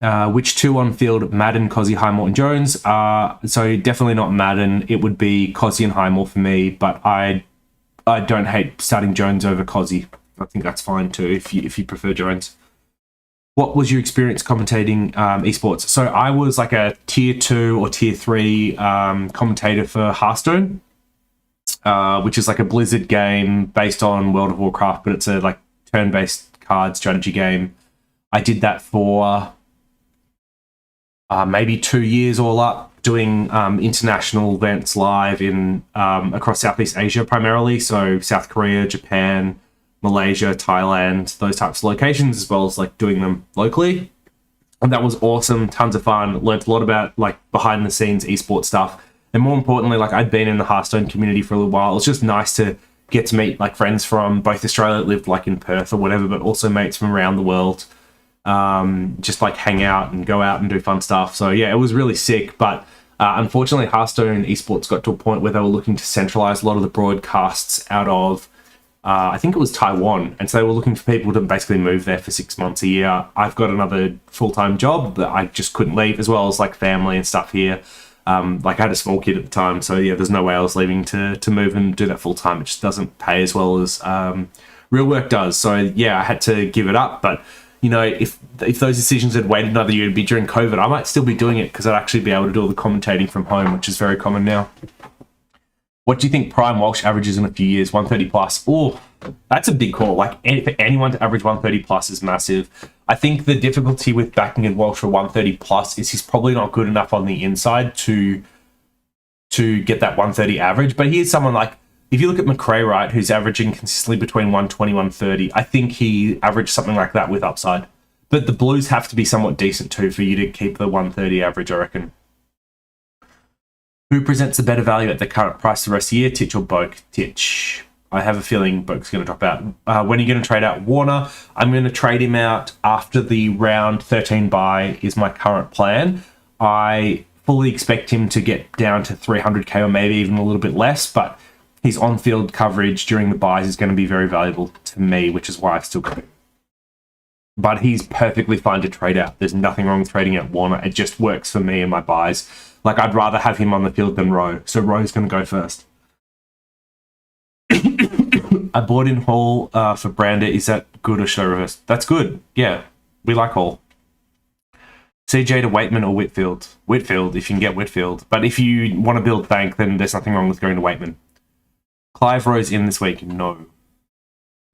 Which 2 on field? Madden, Quasi, Highmore, and Jones. So definitely not Madden. It would be Quasi and Highmore for me, but I don't hate starting Jones over Quasi. I think that's fine too if you prefer Jones. What was your experience commentating esports? So I was like a tier 2 or tier 3 commentator for Hearthstone, which is like a Blizzard game based on World of Warcraft, but it's a like turn-based card strategy game. I did that for maybe 2 years all up, doing international events live in across Southeast Asia primarily, so South Korea, Japan, Malaysia, Thailand, those types of locations, as well as like doing them locally. And that was awesome, tons of fun. Learned a lot about like behind the scenes esports stuff. And more importantly, like I'd been in the Hearthstone community for a little while. It was just nice to get to meet like friends from both Australia that lived like in Perth or whatever, but also mates from around the world. Just like hang out and go out and do fun stuff. So yeah, it was really sick. But unfortunately, Hearthstone esports got to a point where they were looking to centralize a lot of the broadcasts out of I think it was Taiwan. And so they were looking for people to basically move there for 6 months a year. I've got another full-time job that I just couldn't leave, as well as like family and stuff here. Like I had a small kid at the time. So yeah, there's no way I was leaving to move and do that full-time. It just doesn't pay as well as real work does. So yeah, I had to give it up. But you know, if those decisions had waited another year to be during COVID, I might still be doing it because I'd actually be able to do all the commentating from home, which is very common now. What do you think Prime Walsh averages in a few years? 130 plus. Oh, that's a big call. Like for anyone to average 130 plus is massive. I think the difficulty with backing in Walsh for 130 plus is he's probably not good enough on the inside to get that 130 average. But here's someone like, if you look at McRae, right, who's averaging consistently between 120, 130, I think he averaged something like that with upside. But the Blues have to be somewhat decent too for you to keep the 130 average, I reckon. Who presents a better value at the current price the rest of the year, Titch or Boak? Titch. I have a feeling Boak's going to drop out. When are you going to trade out Warner? I'm going to trade him out after the round 13 bye is my current plan. I fully expect him to get down to 300k or maybe even a little bit less, but his on-field coverage during the buys is going to be very valuable to me, which is why I've still got him. But he's perfectly fine to trade out. There's nothing wrong with trading out Warner. It just works for me and my buys. Like, I'd rather have him on the field than Rowe. So Rowe's going to go first. I bought in Hall for Brander. Is that good or show reverse? That's good. Yeah, we like Hall. CJ to Waitman or Whitfield? Whitfield, if you can get Whitfield. But if you want to build bank, then there's nothing wrong with going to Waitman. Clive Rose in this week? No.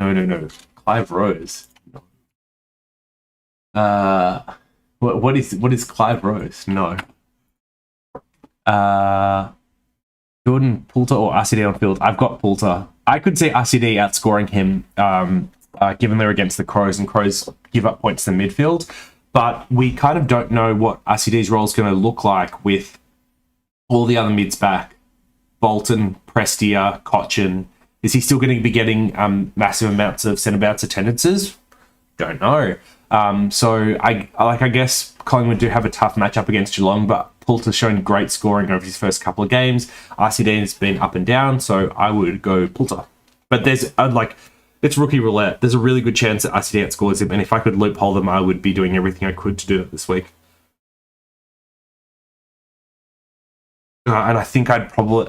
No. Clive Rose? No. What is Clive Rose? No. Jordan, Poulter or RCD on field? I've got Poulter. I could see RCD outscoring him given they're against the Crows and Crows give up points to the midfield. But we kind of don't know what RCD's role is going to look like with all the other mids back. Bolton, Prestia, Cochin. Is he still going to be getting massive amounts of centre bounce attendances? Don't know. So I guess Collingwood do have a tough matchup against Geelong, but Poulter's shown great scoring over his first couple of games. RCD has been up and down, so I would go Poulter. But there's it's rookie roulette. There's a really good chance that RCD outscores him, and if I could loophole them, I would be doing everything I could to do it this week. And I think I'd probably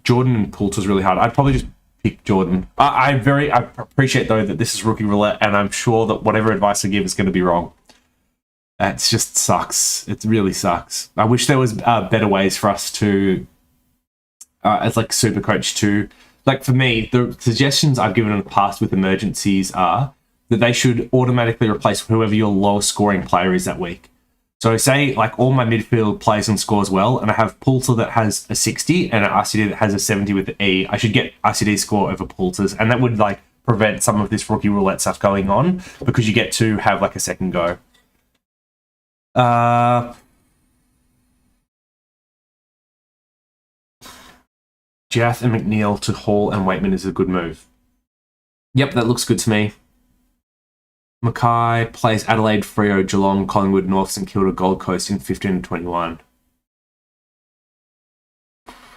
Jordan and Poulter's really hard. I'd probably just pick Jordan. I appreciate though that this is rookie roulette, and I'm sure that whatever advice I give is going to be wrong. It just sucks. It really sucks. I wish there was better ways for us to, as like Supercoach to, like for me, the suggestions I've given in the past with emergencies are that they should automatically replace whoever your lowest scoring player is that week. So say like all my midfield plays and scores well, and I have Poulter that has a 60 and an RCD that has a 70 with the E. I should get RCD score over Poulter's, and that would like prevent some of this rookie roulette stuff going on because you get to have like a second go. Jath and McNeil to Hall and Waitman is a good move. Yep, that looks good to me. Mackay plays Adelaide, Freo, Geelong, Collingwood, North, St Kilda, Gold Coast in 15 and 21.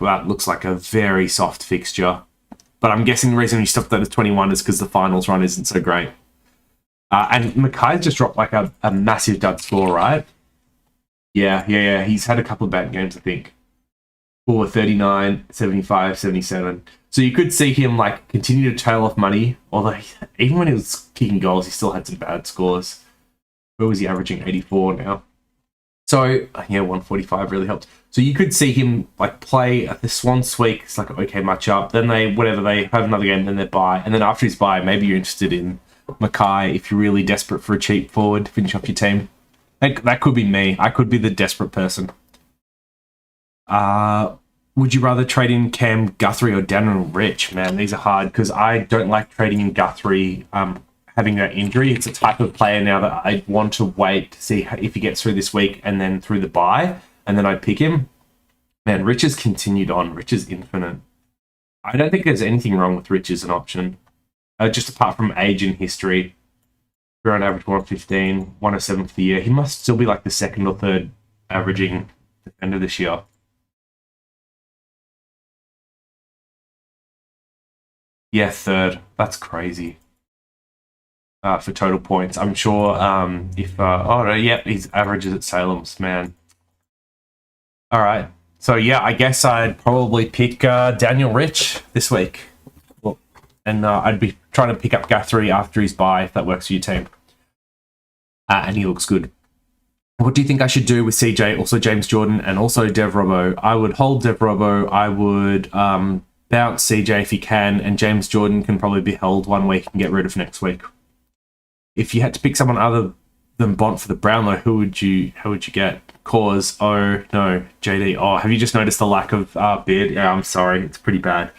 That looks like a very soft fixture. But I'm guessing the reason you stopped that at 21 is because the finals run isn't so great. And Mackay's just dropped like a massive dud score, right? Yeah. He's had a couple of bad games, I think. 39, 75, 77. So you could see him like continue to tail off money, although even when he was kicking goals, he still had some bad scores. Where was he averaging? 84 now. So yeah, 145 really helped. So you could see him like play at the Swans week. It's like an okay matchup. Then they have another game, then they bye, and then after his bye, maybe you're interested in Mackay if you're really desperate for a cheap forward to finish off your team. That could be me. I could be the desperate person. Would you rather trade in Cam Guthrie or Daniel Rich? Man, these are hard because I don't like trading in Guthrie having that injury. It's a type of player now that I want to wait to see if he gets through this week and then through the bye, and then I'd pick him. Man, Rich has continued on. Rich is infinite. I don't think there's anything wrong with Rich as an option. Just apart from age and history. Around average 115, 107 for the year. He must still be like the second or third averaging defender this year. Yeah, third. That's crazy. For total points. I'm sure if... oh, no, yep, his averages at Salem's, man. All right. So, yeah, I guess I'd probably pick Daniel Rich this week. Well, and I'd be trying to pick up Guthrie after his bye, if that works for your team. And he looks good. What do you think I should do with CJ, also James Jordan, and also Dev Robbo? I would hold Dev Robbo. I would bounce CJ if he can, and James Jordan can probably be held 1 week and get rid of next week. If you had to pick someone other than Bont for the Brownlow, who would you get? Cause, oh no, JD. Oh, have you just noticed the lack of beard? Yeah, I'm sorry, it's pretty bad.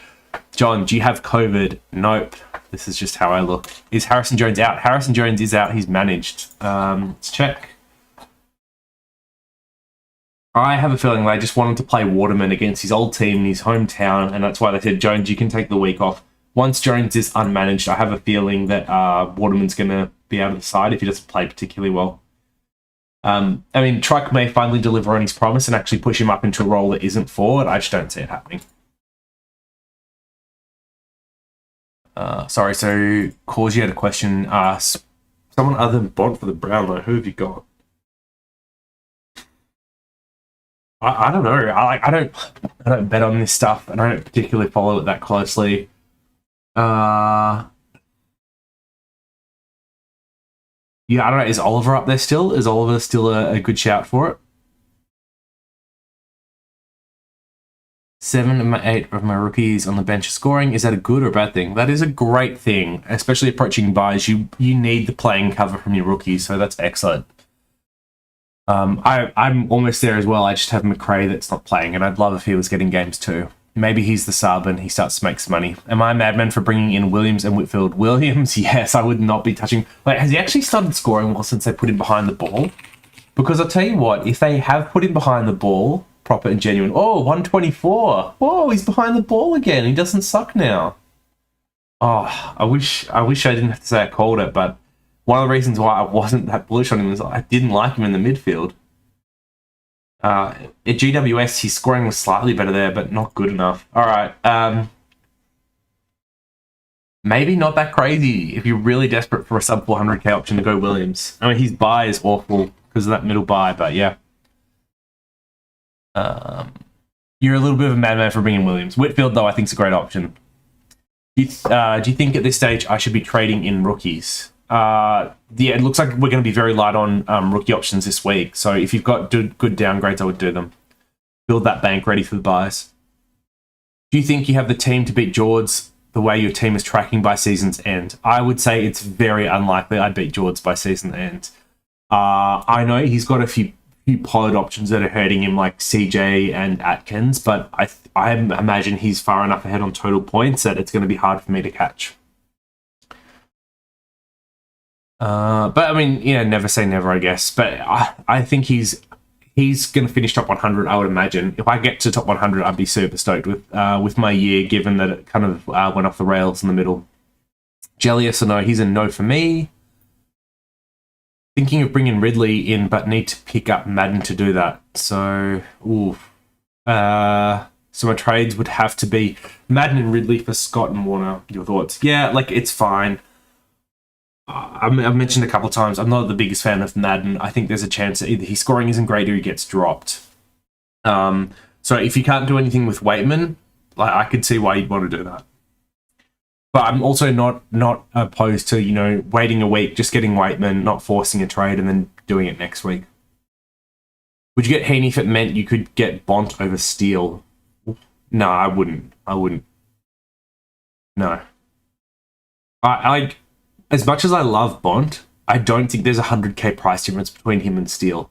John, do you have COVID? Nope. This is just how I look. Is Harrison Jones out? Harrison Jones is out. He's managed. Let's check. I have a feeling they just wanted to play Waterman against his old team in his hometown, and that's why they said, Jones, you can take the week off. Once Jones is unmanaged, I have a feeling that Waterman's going to be out of the side if he doesn't play particularly well. I mean, Truck may finally deliver on his promise and actually push him up into a role that isn't forward. I just don't see it happening. Sorry, so Quasi had a question. Someone other than Bont for the Brownlow, who have you got? I don't know. I don't bet on this stuff, and I don't particularly follow it that closely. Yeah, I don't know. Is Oliver up there still? Is Oliver still a good shout for it? 7 of 8 of my rookies on the bench are scoring. Is that a good or a bad thing? That is a great thing, especially approaching buys. You need the playing cover from your rookies, so that's excellent. I'm almost there as well. I just have McRae that's not playing, and I'd love if he was getting games too. Maybe he's the sub and he starts to make some money. Am I a madman for bringing in Williams and Whitfield? Williams, yes, I would not be touching. Wait, has he actually started scoring well since they put him behind the ball? Because I'll tell you what, if they have put him behind the ball, proper and genuine, 124. Whoa, he's behind the ball again. He doesn't suck now. Oh, I wish I didn't have to say I called it, but one of the reasons why I wasn't that bullish on him was I didn't like him in the midfield. At GWS, his scoring was slightly better there, but not good enough. All right. Maybe not that crazy if you're really desperate for a sub 400k option to go Williams. I mean, his buy is awful because of that middle buy, but yeah. You're a little bit of a madman for bringing Williams. Whitfield, though, I think is a great option. Do you think at this stage I should be trading in rookies? Yeah, it looks like we're going to be very light on rookie options this week. So if you've got good downgrades, I would do them. Build that bank ready for the buys. Do you think you have the team to beat George the way your team is tracking by season's end? I would say it's very unlikely I'd beat George by season end. I know he's got a few pod options that are hurting him, like CJ and Atkins, but I imagine he's far enough ahead on total points that it's going to be hard for me to catch. But I mean, never say never, I guess. But I think he's going to finish top 100. I would imagine if I get to top 100, I'd be super stoked with my year, given that it kind of went off the rails in the middle. Jelly, yes or no? He's a no for me. Thinking of bringing Ridley in, but need to pick up Madden to do that. So, so my trades would have to be Madden and Ridley for Scott and Warner. Your thoughts? Yeah, it's fine. I've mentioned a couple of times, I'm not the biggest fan of Madden. I think there's a chance that either his scoring isn't great or he gets dropped. So if you can't do anything with Waitman, I could see why you'd want to do that. But I'm also not opposed to, waiting a week, just getting Waitman, not forcing a trade, and then doing it next week. Would you get Heaney if it meant you could get Bont over Steele? No, I wouldn't. No. as much as I love Bont, I don't think there's a 100k price difference between him and Steele.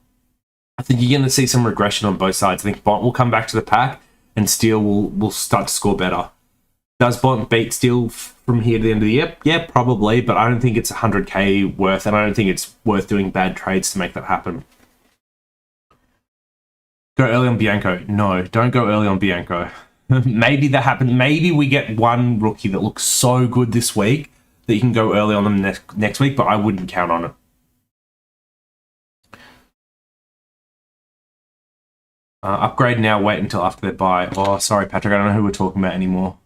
I think you're going to see some regression on both sides. I think Bont will come back to the pack and Steele will start to score better. Does Bont beat Steele from here to the end of the year? Yeah, probably, but I don't think it's 100k worth, and I don't think it's worth doing bad trades to make that happen. Go early on Bianco. No, don't go early on Bianco. Maybe that happens. Maybe we get one rookie that looks so good this week that you can go early on them next week, but I wouldn't count on it. Upgrade now, wait until after their buy. Oh, sorry, Patrick, I don't know who we're talking about anymore.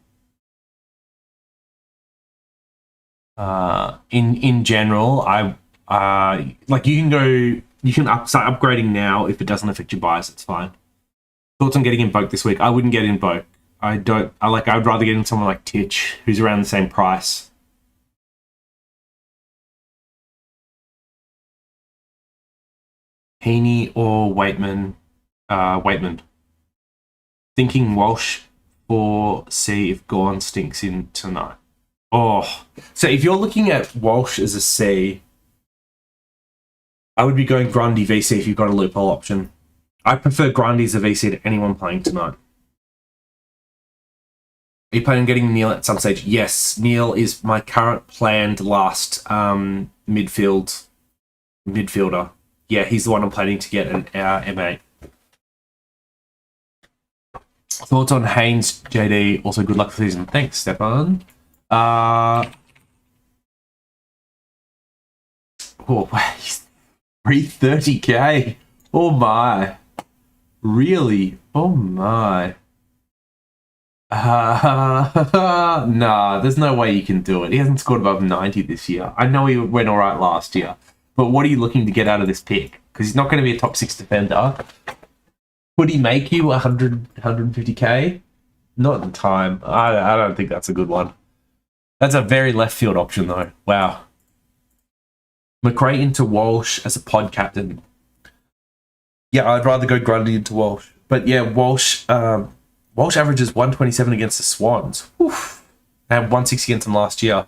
In general, like you can start upgrading now if it doesn't affect your buys. It's fine. Thoughts on getting Invoke this week? I wouldn't get Invoke. I'd rather get in someone like Titch, who's around the same price. Heaney or Waitman? Waitman. Thinking Walsh for C if Gorn stinks in tonight. Oh, so if you're looking at Walsh as a C, I would be going Grundy VC if you've got a loophole option. I prefer Grundy as a VC to anyone playing tonight. Are you planning on getting Neil at some stage? Yes, Neil is my current planned last midfielder. Yeah, he's the one I'm planning to get an M8. Thoughts on Haynes, JD? Also, good luck for the season. Thanks, Stefan. Oh, 330k. Oh my. Really? Oh my. Nah, there's no way you can do it. He hasn't scored above 90 this year. I know he went all right last year, but what are you looking to get out of this pick? Because he's not going to be a top 6 defender. Would he make you 150k? Not at the time. I don't think that's a good one. That's a very left field option, though. Wow. McRae into Walsh as a pod captain. Yeah, I'd rather go Grundy into Walsh. But yeah, Walsh averages 127 against the Swans. Oof. They had 160 against them last year.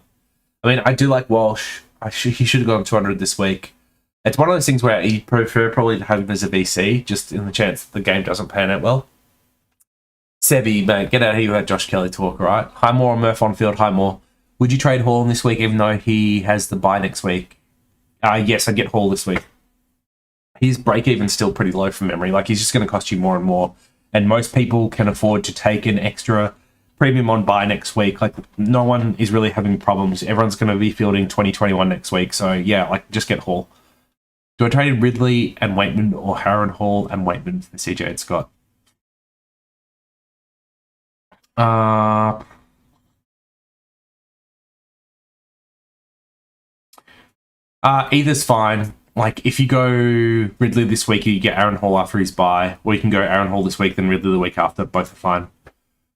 I mean, I do like Walsh. He should have gone 200 this week. It's one of those things where you'd prefer probably to have him as a VC, just in the chance that the game doesn't pan out well. Sebi, mate, get out of here with that Josh Kelly talk, all right? Hi, more Murph on field. Hi, more. Would you trade Hall this week, even though he has the bye next week? Yes, I'd get Hall this week. His break-even's still pretty low from memory. Like, he's just going to cost you more and more. And most people can afford to take an extra premium on bye next week. Like, no one is really having problems. Everyone's going to be fielding 2021 next week. So, yeah, like, just get Hall. Do I trade Ridley and Waitman or Harron Hall and Waitman for CJ and Scott? Either's fine. Like, if you go Ridley this week, you get Aaron Hall after his bye, or you can go Aaron Hall this week, then Ridley the week after. Both are fine.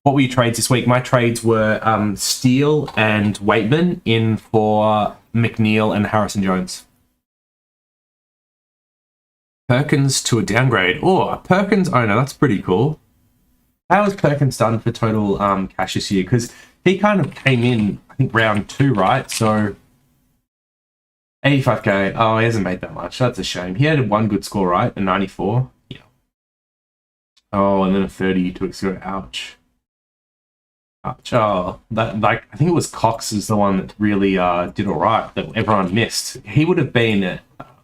What were your trades this week? My trades were Steele and Waitman in for McNeil and Harrison Jones. Perkins to a downgrade. Oh, a Perkins owner. That's pretty cool. How has Perkins done for total cash this year? Because he kind of came in, I think, round 2, right? So 85k. Oh, he hasn't made that much. That's a shame. He had one good score, right? A 94. Yeah. Oh, and then a 30 to score. Ouch. Ouch. Oh, that, like, I think it was Cox is the one that really did all right that everyone missed. He would have been at,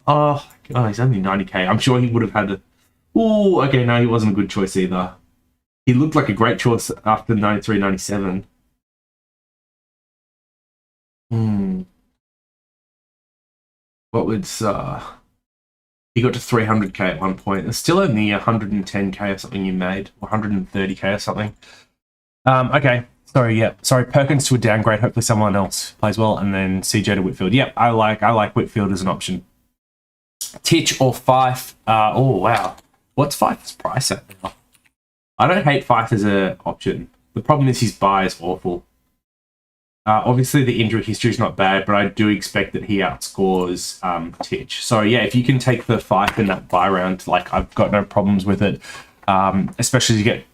oh, he's only 90k. I'm sure he would have had a. Oh, okay, no, he wasn't a good choice either. He looked like a great choice after 93, 97. What would he got to 300k at one point? It's still only 110k or something you made, or 130k or something. Okay. Sorry, yeah. Sorry, Perkins to a downgrade. Hopefully someone else plays well, and then CJ to Whitfield. Yep, I like Whitfield as an option. Titch or Fife. Oh wow. What's Fife's price at now? I don't hate Fife as an option. The problem is his buy is awful. Obviously, the injury history is not bad, but I do expect that he outscores Titch. So, yeah, if you can take the Fife in that buy round, like, I've got no problems with it, especially as you get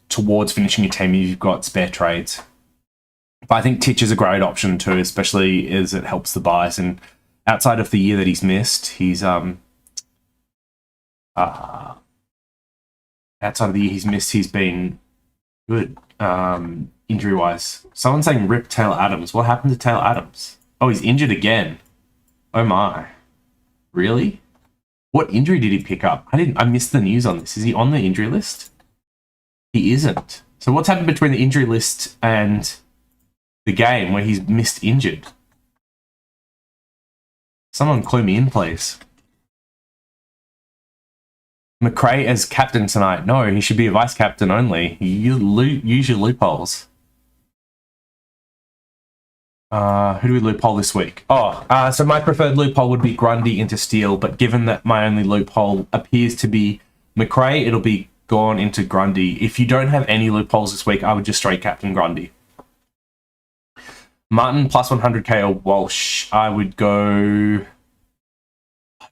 towards finishing your team if you've got spare trades. But I think Titch is a great option too, especially as it helps the buys. And outside of the year that he's missed, he's been good injury wise. Someone's saying rip Taylor Adams. What happened to Taylor Adams? Oh, he's injured again. Oh my. Really? What injury did he pick up? I missed the news on this. Is he on the injury list? He isn't. So what's happened between the injury list and the game where he's missed injured? Someone clue me in, please. McRae as captain tonight. No, he should be a vice captain only. You use your loopholes. Who do we loophole this week? So my preferred loophole would be Grundy into Steele, but given that my only loophole appears to be McRae, it'll be gone into Grundy. If you don't have any loopholes this week, I would just straight captain Grundy. Martin plus 100k or Walsh. I would go...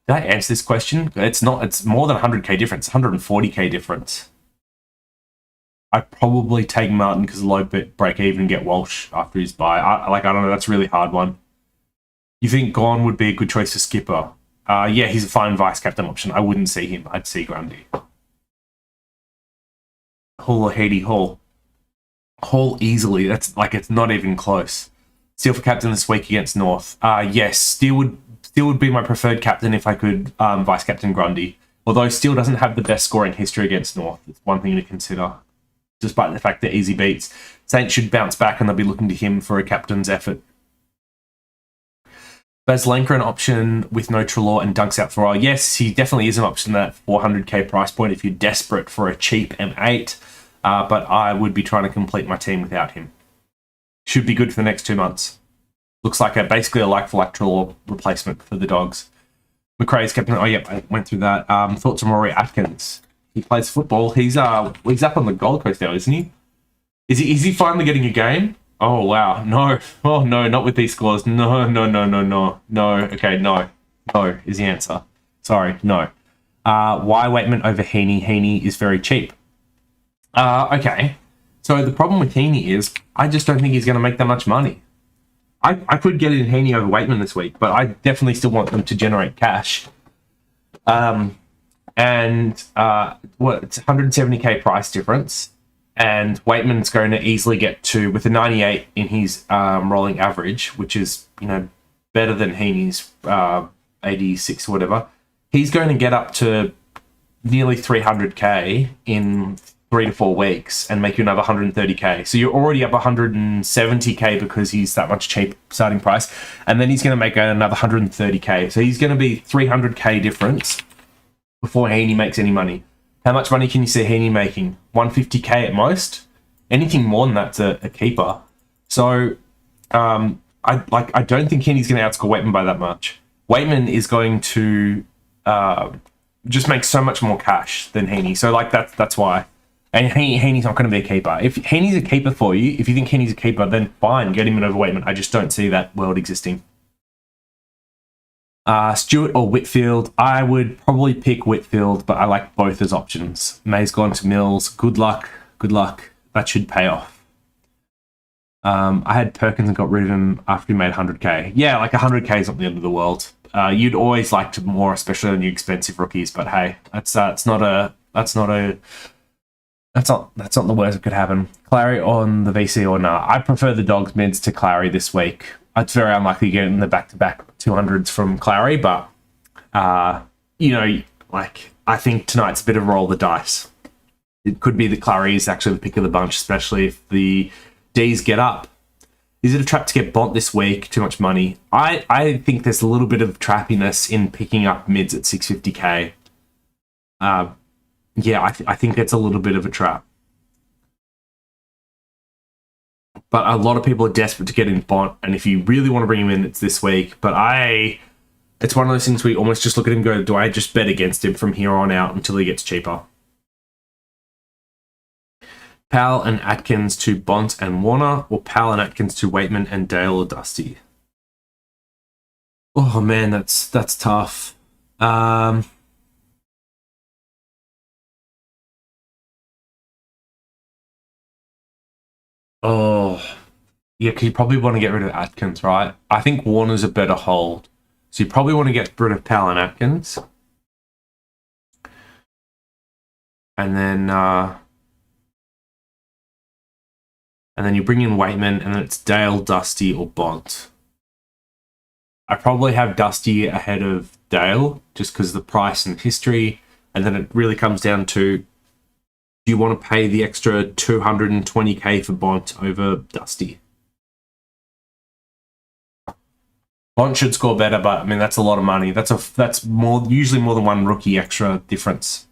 Did I answer this question? It's more than 100k difference, 140k difference. I'd probably take Martin because low bit break even and get Walsh after his buy. I don't know, that's a really hard one. You think Gone would be a good choice for skipper? Yeah, he's a fine vice captain option. I wouldn't see him. I'd see Grundy. Hall or Haiti? Hall. Hall easily. That's it's not even close. Steele for captain this week against North. Yes, Steele would be my preferred captain if I could vice captain Grundy. Although Steele doesn't have the best scoring history against North. It's one thing to consider. Despite the fact that easy beats. Saints should bounce back and they'll be looking to him for a captain's effort. Baslenka an option with no Trelaw and dunks out for all. Yes, he definitely is an option at 400k price point if you're desperate for a cheap M8. But I would be trying to complete my team without him. Should be good for the next 2 months. Looks like basically a like-for-like Trelaw replacement for the Dogs. McRae's captain. Oh, yep, I went through that. Thoughts on Rory Atkins? He plays football. He's up on the Gold Coast now, isn't he? Is he finally getting a game? Oh wow, no. Oh no, not with these scores. No. Okay, no is the answer. Sorry, no. Why Waitman over Heaney? Heaney is very cheap. Okay. So the problem with Heaney is I just don't think he's going to make that much money. I could get in Heaney over Waitman this week, but I definitely still want them to generate cash. It's 170k price difference, and Waitman's going to easily get to, with a 98 in his rolling average, which is better than Heaney's 86 or whatever. He's going to get up to nearly 300k in 3 to 4 weeks and make you another 130k. So you're already up 170k because he's that much cheap starting price, and then he's going to make another 130k. So he's going to be 300k difference before Heaney makes any money. How much money can you see Heaney making? 150k at most. Anything more than that's a keeper. So I don't think Heaney's going to outscore Waitman by that much. Waitman is going to just make so much more cash than Heaney. So that's why. And Heaney's not going to be a keeper. If Heaney's a keeper for you, if you think Heaney's a keeper, then fine, get him in over Waitman. I just don't see that world existing. Stewart or Whitfield? I would probably pick Whitfield, but I like both as options. May's gone to Mills. Good luck. That should pay off. I had Perkins and got rid of him after he made 100k. Yeah, 100k is not the end of the world. You'd always like to more, especially on your expensive rookies. But hey, that's not the worst that could happen. Clary on the VC or nah? I prefer the Dogs mids to Clary this week. It's very unlikely to get in the back-to-back 200s from Clary, but I think tonight's a bit of roll the dice. It could be that Clary is actually the pick of the bunch, especially if the Ds get up. Is it a trap to get Bont this week? Too much money. I think there's a little bit of trappiness in picking up mids at 650k. I think it's a little bit of a trap. But a lot of people are desperate to get in Bont, and if you really want to bring him in, it's this week. But it's one of those things where you almost just look at him and go, do I just bet against him from here on out until he gets cheaper? Powell and Atkins to Bont and Warner, or Powell and Atkins to Waitman and Dale or Dusty? Oh man, that's tough. Yeah, because you probably want to get rid of Atkins, right? I think Warner's a better hold. So you probably want to get rid of Powell and Atkins. And then you bring in Waitman, and then it's Dale, Dusty, or Bont. I probably have Dusty ahead of Dale, just because of the price and history. And then it really comes down to, do you want to pay the extra 220k for Bont over Dusty? Bont should score better, but I mean that's a lot of money. That's usually more than one rookie extra difference.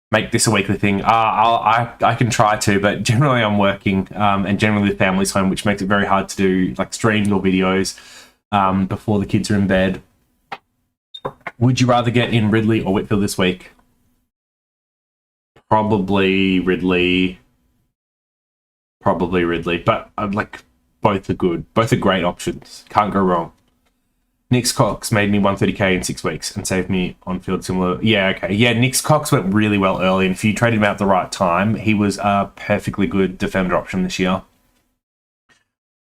Make this a weekly thing. I can try to, but generally I'm working, and generally the family's home, which makes it very hard to do like streams or videos before the kids are in bed. Would you rather get in Ridley or Whitfield this week? Probably Ridley. But like both are good. Both are great options. Can't go wrong. Nix Cox made me 130k in 6 weeks and saved me on field similar. Yeah, okay. Yeah, Nix Cox went really well early, and if you traded him out at the right time, he was a perfectly good defender option this year.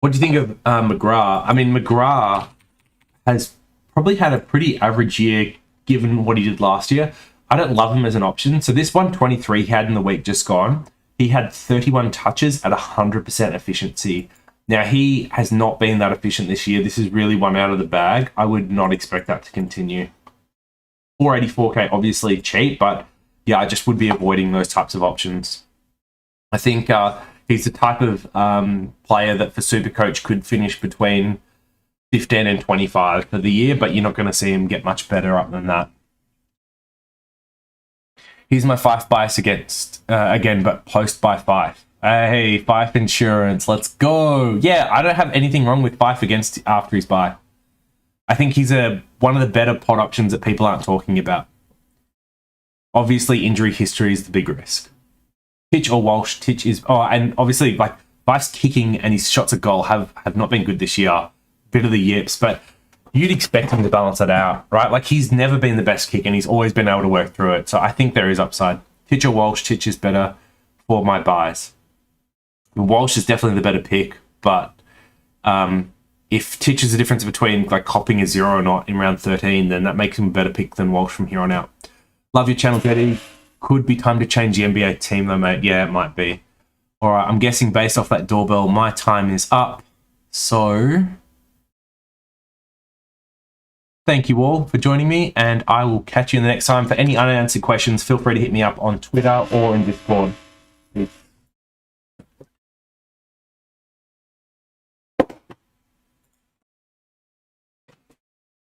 What do you think of McGrath? I mean, McGrath has probably had a pretty average year given what he did last year. I don't love him as an option. So this 123 he had in the week just gone, he had 31 touches at 100% efficiency. Now, he has not been that efficient this year. This is really one out of the bag. I would not expect that to continue. 484k, obviously cheap, but yeah, I just would be avoiding those types of options. I think he's the type of player that for Supercoach could finish between 15 and 25 for the year, but you're not going to see him get much better up than that. Here's my Fife bias against, again, but post by Fife. Hey, Fife Insurance, let's go. Yeah, I don't have anything wrong with Fife against after his bye. I think he's one of the better pod options that people aren't talking about. Obviously, injury history is the big risk. Titch or Walsh, Titch is... Oh, and obviously, like, Fife's kicking and his shots at goal have not been good this year. Bit of the yips, but you'd expect him to balance it out, right? Like, he's never been the best kick and he's always been able to work through it. So I think there is upside. Titch or Walsh, Titch is better for my buys. Walsh is definitely the better pick, but if Titch is the difference between like copping a 0 or not in round 13, then that makes him a better pick than Walsh from here on out. Love your channel, Betty. Could be time to change the NBA team though, mate. Yeah, it might be. All right, I'm guessing based off that doorbell, my time is up. So thank you all for joining me, and I will catch you in the next time. For any unanswered questions, feel free to hit me up on Twitter or in Discord. Peace.